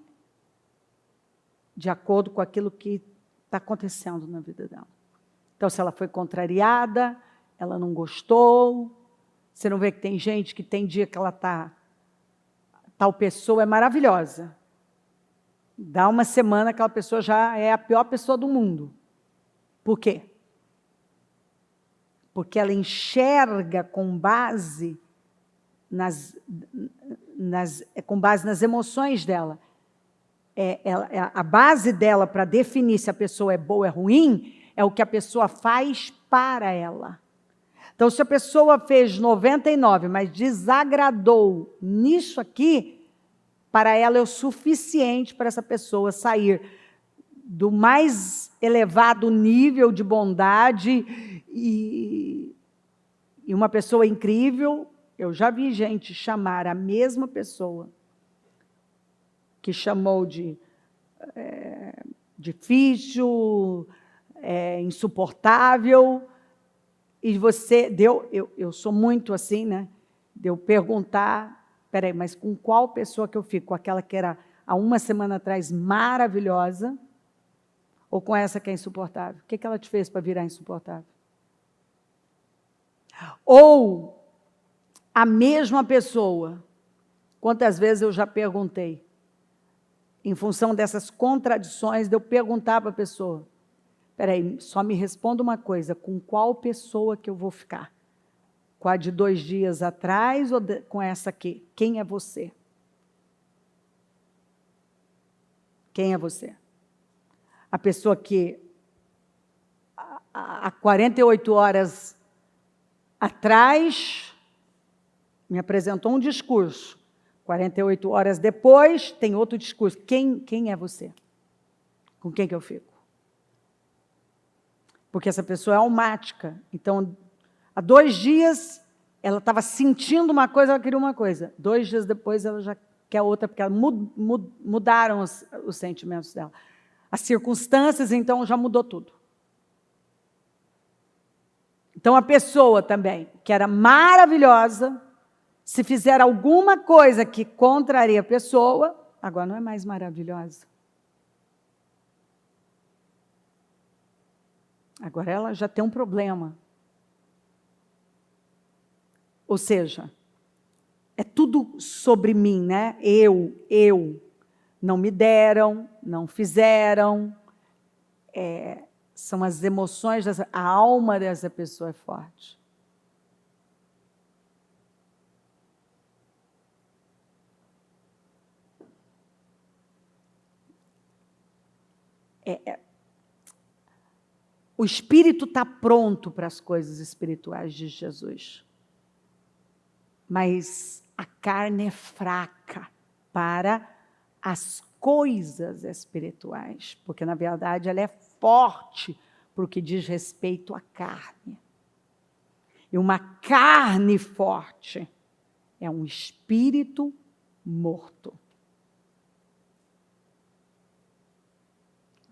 de acordo com aquilo que está acontecendo na vida dela. Então, se ela foi contrariada, ela não gostou, você não vê que tem gente que tem dia que ela está... Tal pessoa é maravilhosa. Dá uma semana, aquela pessoa já é a pior pessoa do mundo. Por quê? Porque ela enxerga com base nas emoções dela. A base dela para definir se a pessoa é boa ou é ruim é o que a pessoa faz para ela. Então, se a pessoa fez 99, mas desagradou nisso aqui, para ela é o suficiente para essa pessoa sair do mais elevado nível de bondade e uma pessoa incrível. Eu já vi gente chamar a mesma pessoa que chamou de difícil, insuportável, e você deu... Eu sou muito assim, né? De eu perguntar, peraí, mas com qual pessoa que eu fico? Com aquela que era há uma semana atrás maravilhosa, ou com essa que é insuportável? O que ela te fez para virar insuportável? Ou a mesma pessoa, quantas vezes eu já perguntei, em função dessas contradições, de eu perguntar para a pessoa, peraí, só me responda uma coisa, com qual pessoa que eu vou ficar? Com a de 2 dias atrás ou com essa aqui? Quem é você? Quem é você? A pessoa que há 48 horas atrás me apresentou um discurso, 48 horas depois tem outro discurso. Quem é você? Com quem que eu fico? Porque essa pessoa é almática. Então, há 2 dias, ela estava sentindo uma coisa, ela queria uma coisa. 2 dias depois, ela já quer outra, porque mudaram os sentimentos dela. As circunstâncias, então, já mudou tudo. Então, a pessoa também, que era maravilhosa, se fizer alguma coisa que contraria a pessoa, agora não é mais maravilhosa. Agora ela já tem um problema. Ou seja, é tudo sobre mim, né? Eu. Não me deram, não fizeram. São as emoções, a alma dessa pessoa é forte. O espírito está pronto para as coisas espirituais de Jesus. Mas a carne é fraca para as coisas espirituais, porque, na verdade, ela é forte para o que diz respeito à carne. E uma carne forte é um espírito morto.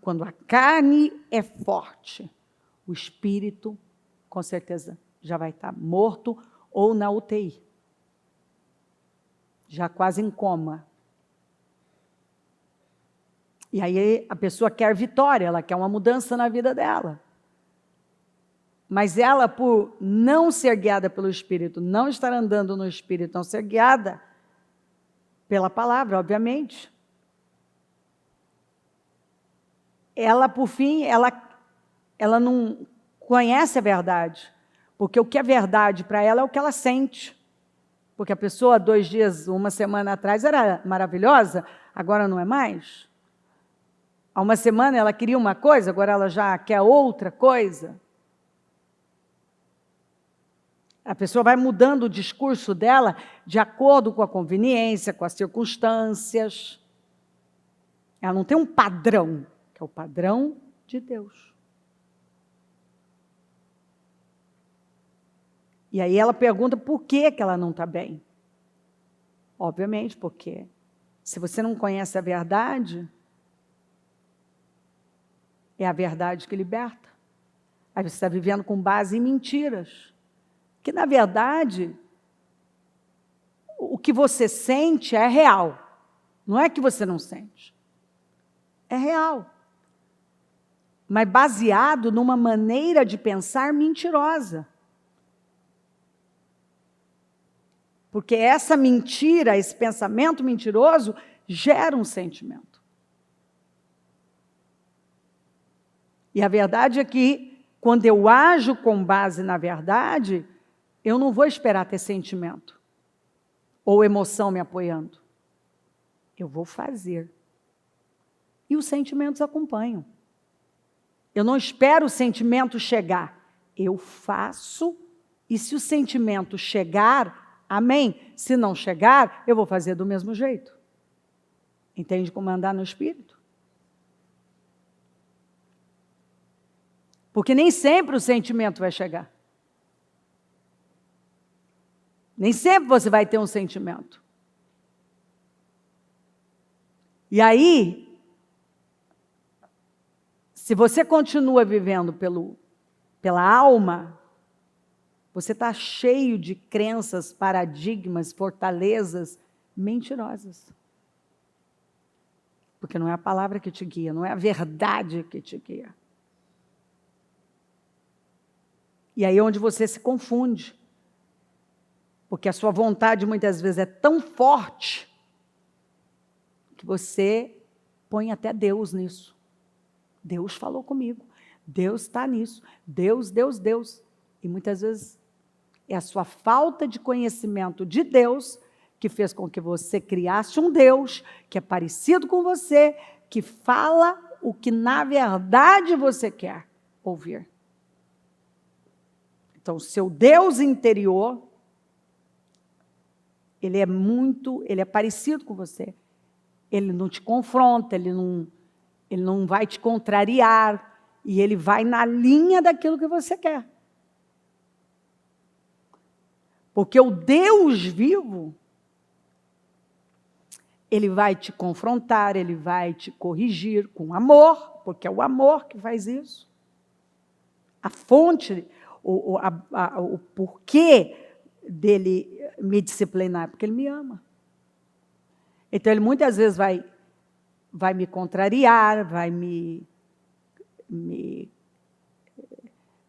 Quando a carne é forte, o espírito, com certeza, já vai estar morto ou na UTI. Já quase em coma. E aí a pessoa quer vitória, ela quer uma mudança na vida dela. Mas ela, por não ser guiada pelo Espírito, não estar andando no Espírito, não ser guiada pela palavra, obviamente, ela, por fim, ela não conhece a verdade, porque o que é verdade para ela é o que ela sente. Porque a pessoa, 2 dias, uma semana atrás, era maravilhosa, agora não é mais. Há uma semana ela queria uma coisa, agora ela já quer outra coisa. A pessoa vai mudando o discurso dela de acordo com a conveniência, com as circunstâncias. Ela não tem um padrão, que é o padrão de Deus. E aí ela pergunta por que ela não está bem. Obviamente, porque se você não conhece a verdade, é a verdade que liberta. Aí você está vivendo com base em mentiras. Que, na verdade, o que você sente é real. Não é que você não sente. É real. mas baseado numa maneira de pensar mentirosa. Porque essa mentira, esse pensamento mentiroso, gera um sentimento. E a verdade é que, quando eu ajo com base na verdade, eu não vou esperar ter sentimento ou emoção me apoiando. Eu vou fazer. E os sentimentos acompanham. Eu não espero o sentimento chegar. Eu faço, e se o sentimento chegar, amém. Se não chegar, eu vou fazer do mesmo jeito. Entende como andar no Espírito? Porque nem sempre o sentimento vai chegar. Nem sempre você vai ter um sentimento. E aí, se você continua vivendo pela alma, você está cheio de crenças, paradigmas, fortalezas mentirosas. Porque não é a palavra que te guia, não é a verdade que te guia. E aí é onde você se confunde. Porque a sua vontade muitas vezes é tão forte que você põe até Deus nisso. Deus falou comigo. Deus está nisso. Deus. E muitas vezes é a sua falta de conhecimento de Deus que fez com que você criasse um Deus que é parecido com você, que fala o que na verdade você quer ouvir. Então, seu Deus interior, ele é parecido com você. Ele não te confronta, ele não vai te contrariar, e ele vai na linha daquilo que você quer. Porque o Deus vivo, ele vai te confrontar, ele vai te corrigir com amor, porque é o amor que faz isso. A fonte, o porquê dele me disciplinar, porque ele me ama. Então, ele muitas vezes vai me contrariar, vai me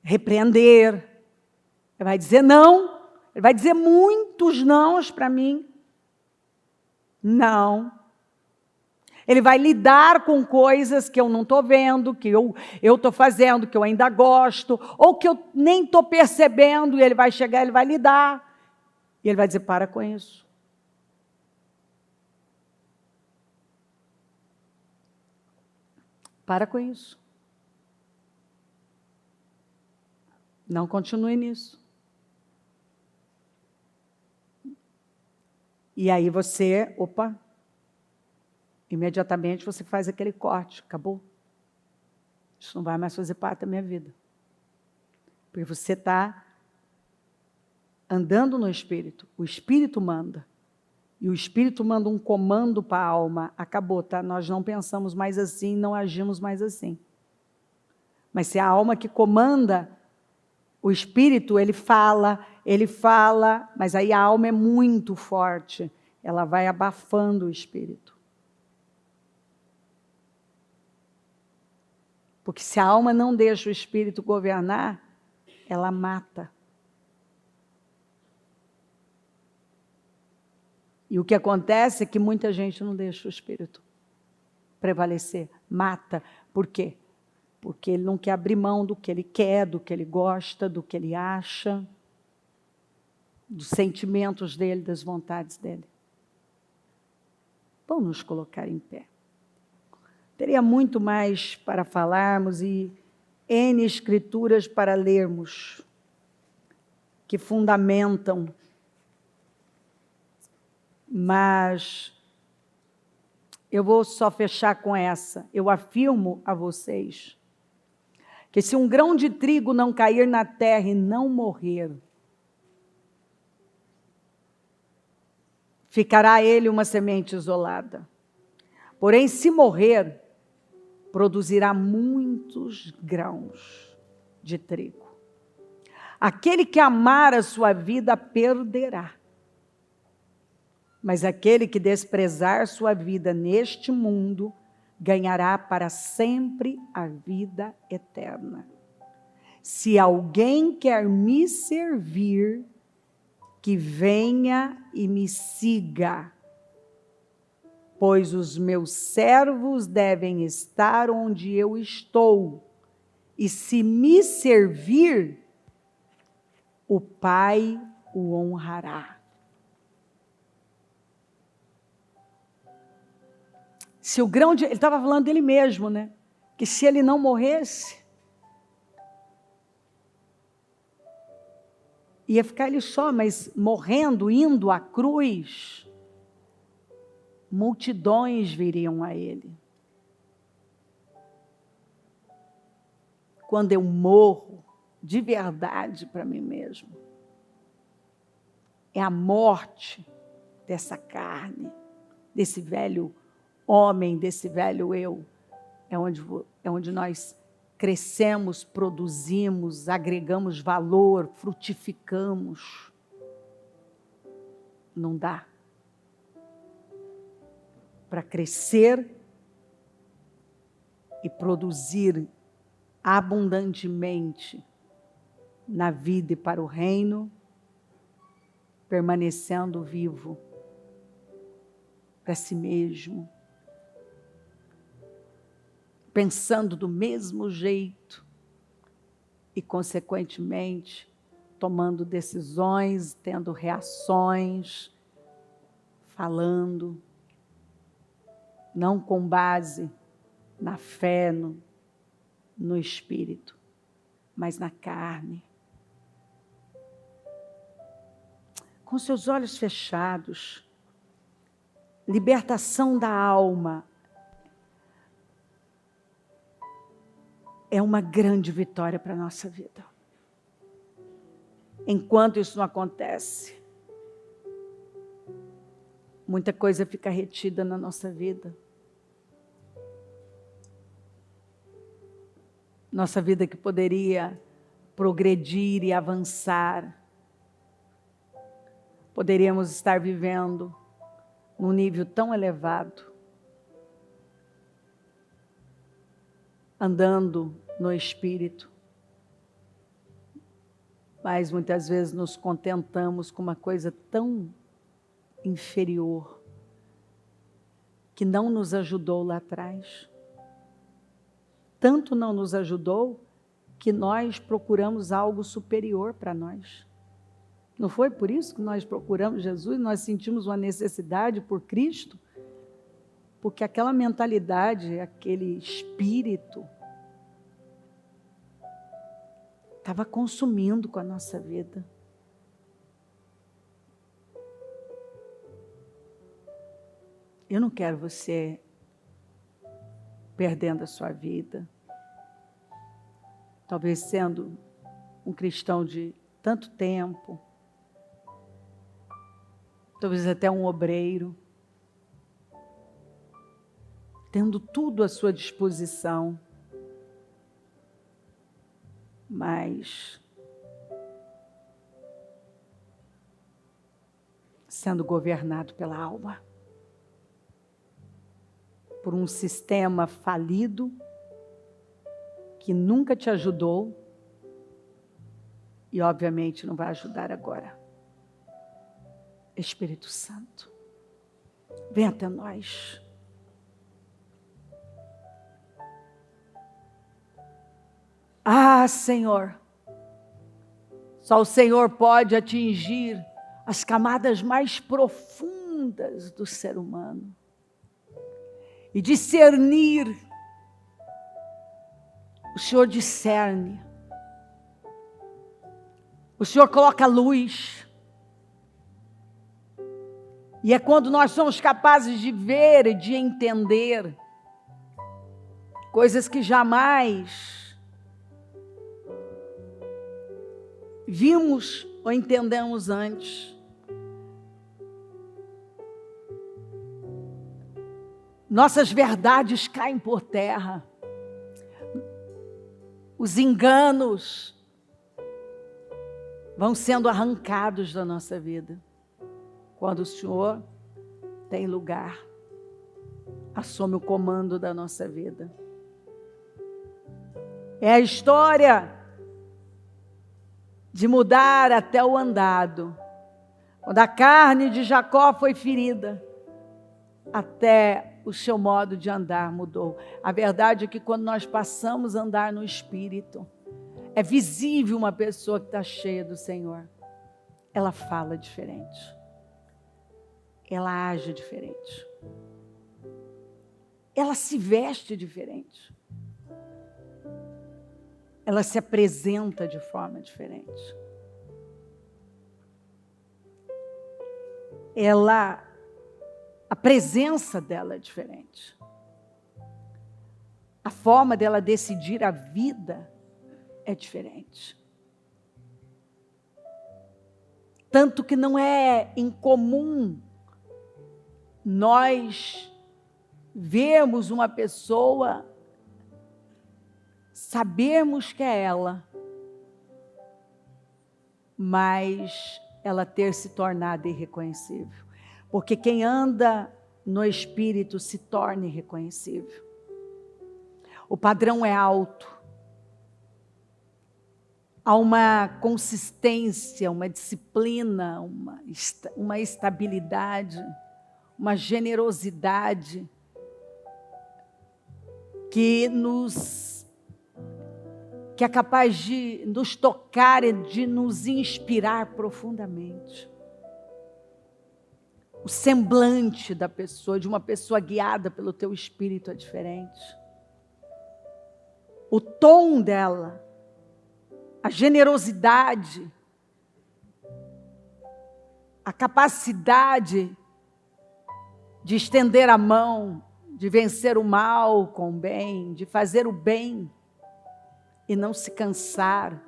repreender, ele vai dizer não, ele vai dizer muitos nãos para mim. Não. Ele vai lidar com coisas que eu não estou vendo, que eu estou fazendo, que eu ainda gosto, ou que eu nem estou percebendo, e ele vai chegar, ele vai lidar. E ele vai dizer, para com isso. Para com isso. Não continue nisso. E aí você, imediatamente você faz aquele corte, acabou. Isso não vai mais fazer parte da minha vida. Porque você está andando no Espírito. O Espírito manda. E o Espírito manda um comando para a alma. Acabou, tá? Nós não pensamos mais assim, não agimos mais assim. Mas se a alma que comanda, o Espírito, ele fala, mas aí a alma é muito forte. Ela vai abafando o Espírito. Porque se a alma não deixa o Espírito governar, ela mata. E o que acontece é que muita gente não deixa o Espírito prevalecer, mata. Por quê? Porque ele não quer abrir mão do que ele quer, do que ele gosta, do que ele acha, dos sentimentos dele, das vontades dele. Vamos nos colocar em pé. Teria muito mais para falarmos e N escrituras para lermos, que fundamentam, mas eu vou só fechar com essa. Eu afirmo a vocês que se um grão de trigo não cair na terra e não morrer, ficará ele uma semente isolada. Porém, se morrer, produzirá muitos grãos de trigo. Aquele que amar a sua vida perderá. Mas aquele que desprezar sua vida neste mundo, ganhará para sempre a vida eterna. Se alguém quer me servir, que venha e me siga, pois os meus servos devem estar onde eu estou, e se me servir, o Pai o honrará. Se o grão de... Ele estava falando dele mesmo, né? Que se ele não morresse, ia ficar ele só, mas morrendo, indo à cruz, multidões viriam a ele. Quando eu morro, de verdade para mim mesmo, é a morte dessa carne, desse velho homem, desse velho eu, é onde nós crescemos, produzimos, agregamos valor, frutificamos. Não dá para crescer e produzir abundantemente na vida e para o reino, permanecendo vivo para si mesmo, pensando do mesmo jeito e, consequentemente, tomando decisões, tendo reações, falando, não com base na fé, no espírito, mas na carne. Com seus olhos fechados, libertação da alma é uma grande vitória para a nossa vida. Enquanto isso não acontece, muita coisa fica retida na nossa vida. Nossa vida que poderia progredir e avançar. Poderíamos estar vivendo num nível tão elevado, andando no Espírito, mas muitas vezes nos contentamos com uma coisa tão inferior, que não nos ajudou lá atrás. Tanto não nos ajudou, que nós procuramos algo superior para nós. Não foi por isso que nós procuramos Jesus, nós sentimos uma necessidade por Cristo? Porque aquela mentalidade, aquele espírito, estava consumindo com a nossa vida. Eu não quero você perdendo a sua vida, talvez sendo um cristão de tanto tempo, talvez até um obreiro, tendo tudo à sua disposição, mas sendo governado pela alma, por um sistema falido, que nunca te ajudou e obviamente não vai ajudar agora. Espírito Santo, vem até nós. Ah, Senhor, só o Senhor pode atingir as camadas mais profundas do ser humano e discernir. O Senhor discerne, o Senhor coloca luz, e é quando nós somos capazes de ver e de entender coisas que jamais vimos ou entendemos antes. Nossas verdades caem por terra. Os enganos vão sendo arrancados da nossa vida, quando o Senhor tem lugar. assume o comando da nossa vida. É a história de mudar até o andado. Quando a carne de Jacó foi ferida, até o seu modo de andar mudou. A verdade é que quando nós passamos a andar no Espírito, é visível uma pessoa que está cheia do Senhor. Ela fala diferente. Ela age diferente. Ela se veste diferente. Ela se apresenta de forma diferente. A presença dela é diferente. A forma dela decidir a vida é diferente. Tanto que não é incomum nós vermos uma pessoa, sabermos que é ela, mas ela ter se tornado irreconhecível. Porque quem anda no Espírito se torna irreconhecível. O padrão é alto. Há uma consistência, uma disciplina, uma estabilidade, uma generosidade que é capaz de nos tocar e de nos inspirar profundamente. O semblante da pessoa, de uma pessoa guiada pelo teu Espírito é diferente. O tom dela, a generosidade, a capacidade de estender a mão, de vencer o mal com o bem, de fazer o bem e não se cansar,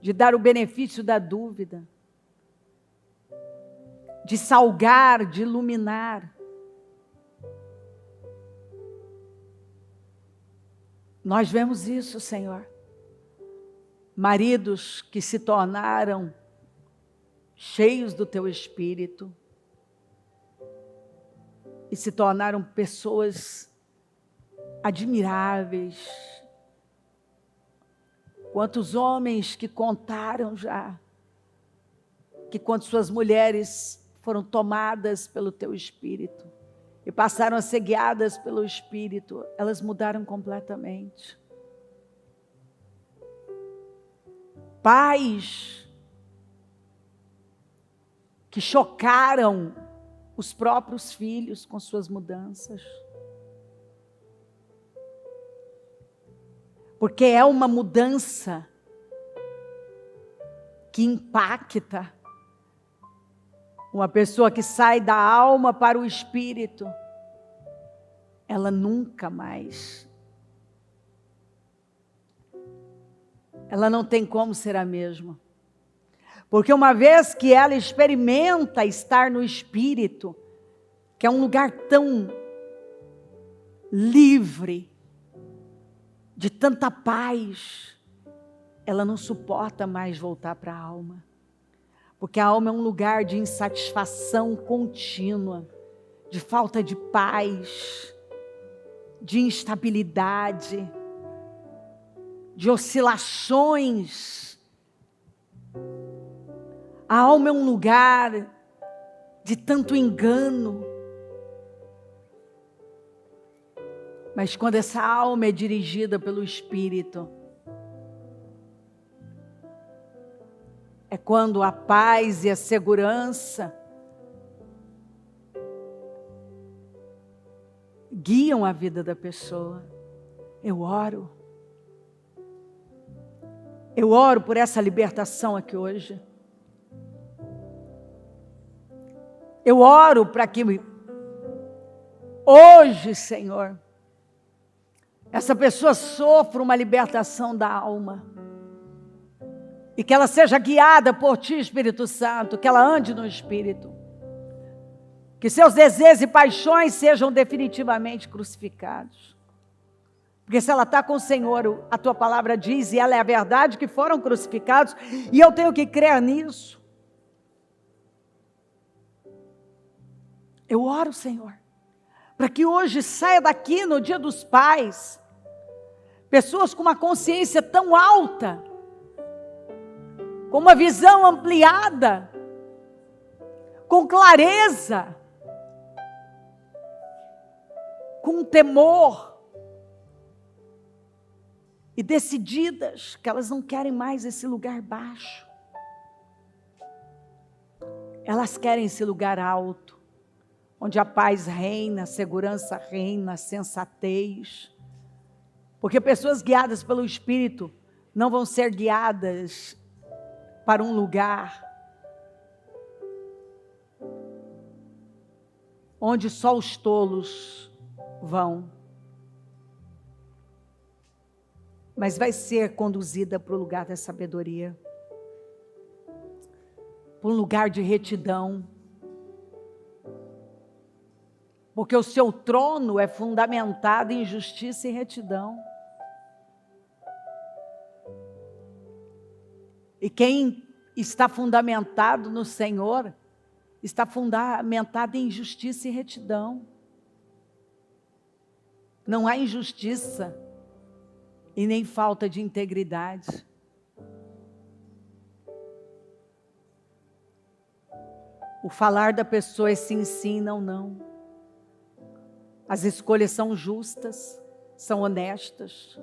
de dar o benefício da dúvida, de salgar, de iluminar. Nós vemos isso, Senhor. Maridos que se tornaram cheios do teu Espírito e se tornaram pessoas admiráveis. Quantos homens que contaram já que quando suas mulheres foram tomadas pelo teu Espírito e passaram a ser guiadas pelo Espírito, elas mudaram completamente. Pais que chocaram os próprios filhos com suas mudanças. Porque é uma mudança que impacta. Uma pessoa que sai da alma para o espírito, ela nunca mais, ela não tem como ser a mesma. Porque uma vez que ela experimenta estar no Espírito, que é um lugar tão livre, de tanta paz, ela não suporta mais voltar para a alma. Porque a alma é um lugar de insatisfação contínua, de falta de paz, de instabilidade, de oscilações. A alma é um lugar de tanto engano. Mas quando essa alma é dirigida pelo Espírito, é quando a paz e a segurança guiam a vida da pessoa. Eu oro por essa libertação aqui hoje. Eu oro para que hoje, Senhor, essa pessoa sofra uma libertação da alma. E que ela seja guiada por Ti, Espírito Santo, que ela ande no Espírito. Que seus desejos e paixões sejam definitivamente crucificados. Porque se ela está com o Senhor, a Tua palavra diz, e ela é a verdade, que foram crucificados, e eu tenho que crer nisso. Eu oro, Senhor, Para que hoje saia daqui no Dia dos Pais, pessoas com uma consciência tão alta, com uma visão ampliada, com clareza, com temor, e decididas que elas não querem mais esse lugar baixo. Elas querem esse lugar alto, onde a paz reina, a segurança reina, a sensatez. Porque pessoas guiadas pelo Espírito não vão ser guiadas para um lugar onde só os tolos vão. Mas vai ser conduzida para o lugar da sabedoria, para um lugar de retidão, porque o seu trono é fundamentado em justiça e retidão. E quem está fundamentado no Senhor, está fundamentado em justiça e retidão. Não há injustiça e nem falta de integridade. O falar da pessoa é sim, sim, não, não. As escolhas são justas, são honestas,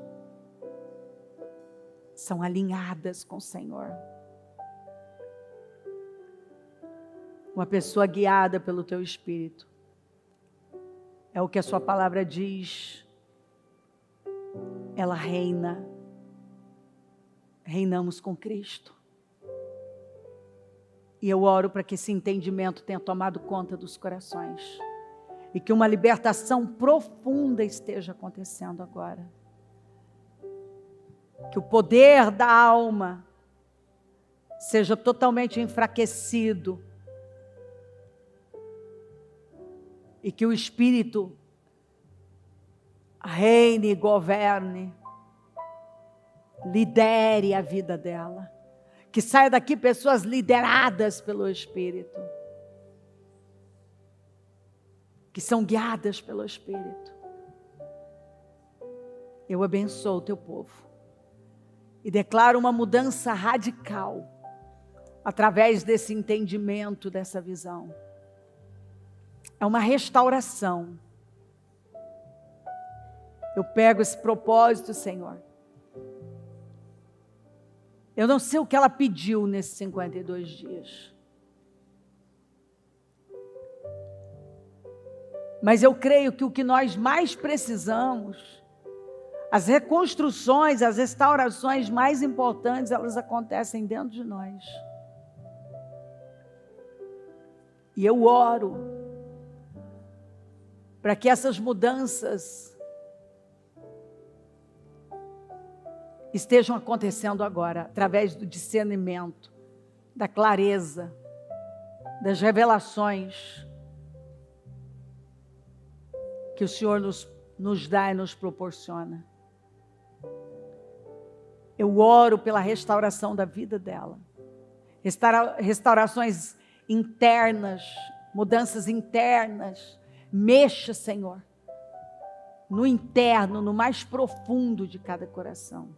são alinhadas com o Senhor. Uma pessoa guiada pelo teu Espírito. É o que a sua palavra diz. Ela reina. Reinamos com Cristo. E eu oro para que esse entendimento tenha tomado conta dos corações. E que uma libertação profunda esteja acontecendo agora. Que o poder da alma seja totalmente enfraquecido. E que o Espírito reine e governe, lidere a vida dela. Que saia daqui pessoas lideradas pelo Espírito. Que são guiadas pelo Espírito. Eu abençoo o teu povo. E declaro uma mudança radical. Através desse entendimento, dessa visão. É uma restauração. Eu pego esse propósito, Senhor. Eu não sei o que ela pediu nesses 52 dias. Mas eu creio que o que nós mais precisamos, as reconstruções, as restaurações mais importantes, elas acontecem dentro de nós. E eu oro para que essas mudanças estejam acontecendo agora, através do discernimento, da clareza, das revelações que o Senhor nos dá e nos proporciona. Eu oro pela restauração da vida dela, restaurações internas, mudanças internas. Mexa, Senhor, no interno, no mais profundo de cada coração.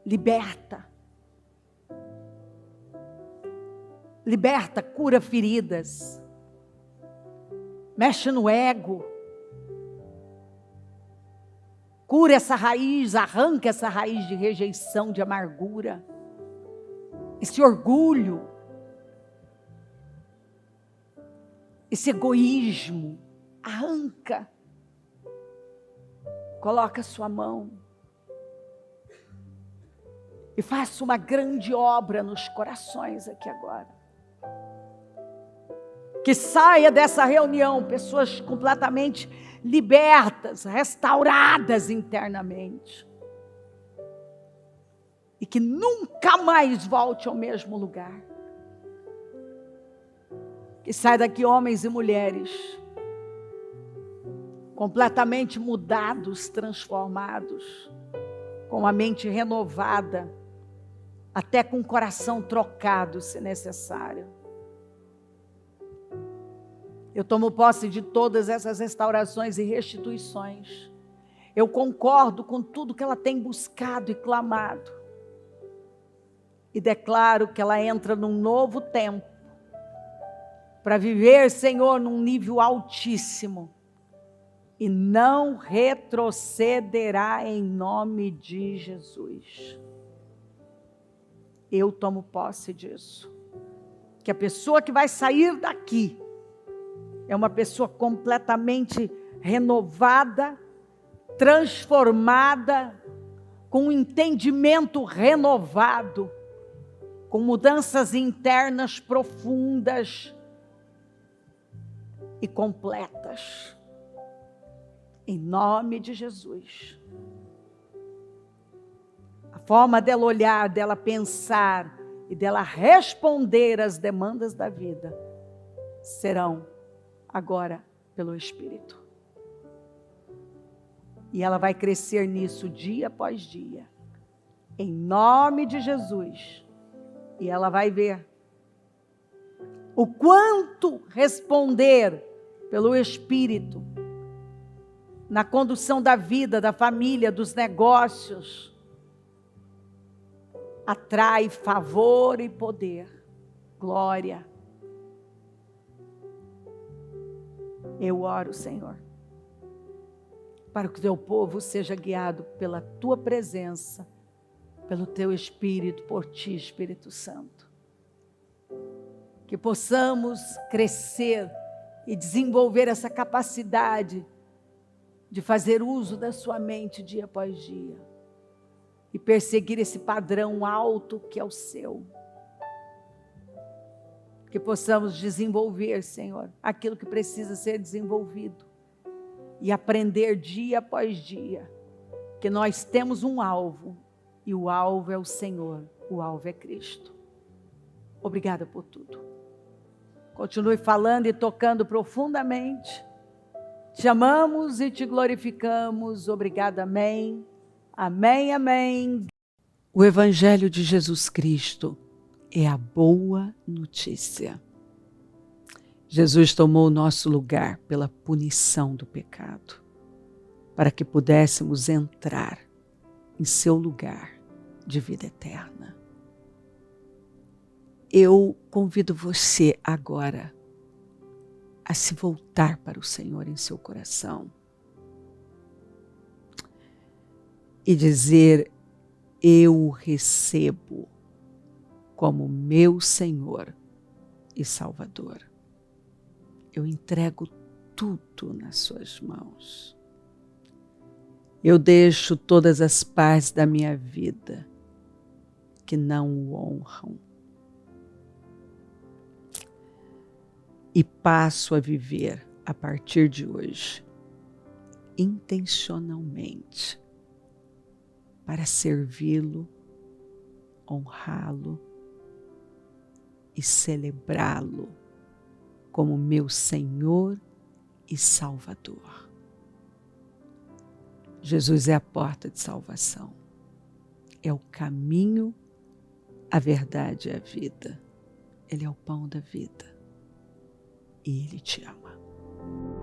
Liberta. Liberta, cura feridas. Mexe no ego. Cura essa raiz, arranca essa raiz de rejeição, de amargura. Esse orgulho. Esse egoísmo. Arranca. Coloca a sua mão. E faça uma grande obra nos corações aqui agora. Que saia dessa reunião pessoas completamente libertas, restauradas internamente. E que nunca mais volte ao mesmo lugar. Que saia daqui homens e mulheres completamente mudados, transformados, com a mente renovada, até com o coração trocado, se necessário. Eu tomo posse de todas essas restaurações e restituições. Eu concordo com tudo que ela tem buscado e clamado. E declaro que ela entra num novo tempo para viver, Senhor, num nível altíssimo. E não retrocederá em nome de Jesus. Eu tomo posse disso. Que a pessoa que vai sair daqui é uma pessoa completamente renovada, transformada, com um entendimento renovado, com mudanças internas profundas e completas. Em nome de Jesus. A forma dela olhar, dela pensar e dela responder às demandas da vida serão agora pelo Espírito. E ela vai crescer nisso dia após dia. Em nome de Jesus. E ela vai ver o quanto responder pelo Espírito na condução da vida, da família, dos negócios, atrai favor e poder, glória. Eu oro, Senhor, para que o teu povo seja guiado pela tua presença, pelo teu Espírito, por ti, Espírito Santo. Que possamos crescer e desenvolver essa capacidade de fazer uso da sua mente dia após dia e perseguir esse padrão alto que é o seu. Que possamos desenvolver, Senhor, aquilo que precisa ser desenvolvido e aprender dia após dia que nós temos um alvo e o alvo é o Senhor, o alvo é Cristo. Obrigada por tudo. Continue falando e tocando profundamente. Te amamos e te glorificamos. Obrigada, amém. Amém, amém. O Evangelho de Jesus Cristo é a boa notícia. Jesus tomou o nosso lugar pela punição do pecado, para que pudéssemos entrar em seu lugar de vida eterna. Eu convido você agora a se voltar para o Senhor em seu coração e dizer: eu o recebo como meu Senhor e Salvador. Eu entrego tudo nas suas mãos. Eu deixo todas as partes da minha vida que não o honram e passo a viver a partir de hoje intencionalmente para servi-lo, honrá-lo e celebrá-lo como meu Senhor e Salvador. Jesus é a porta de salvação, é o caminho, a verdade e a vida. Ele é o pão da vida e Ele te ama.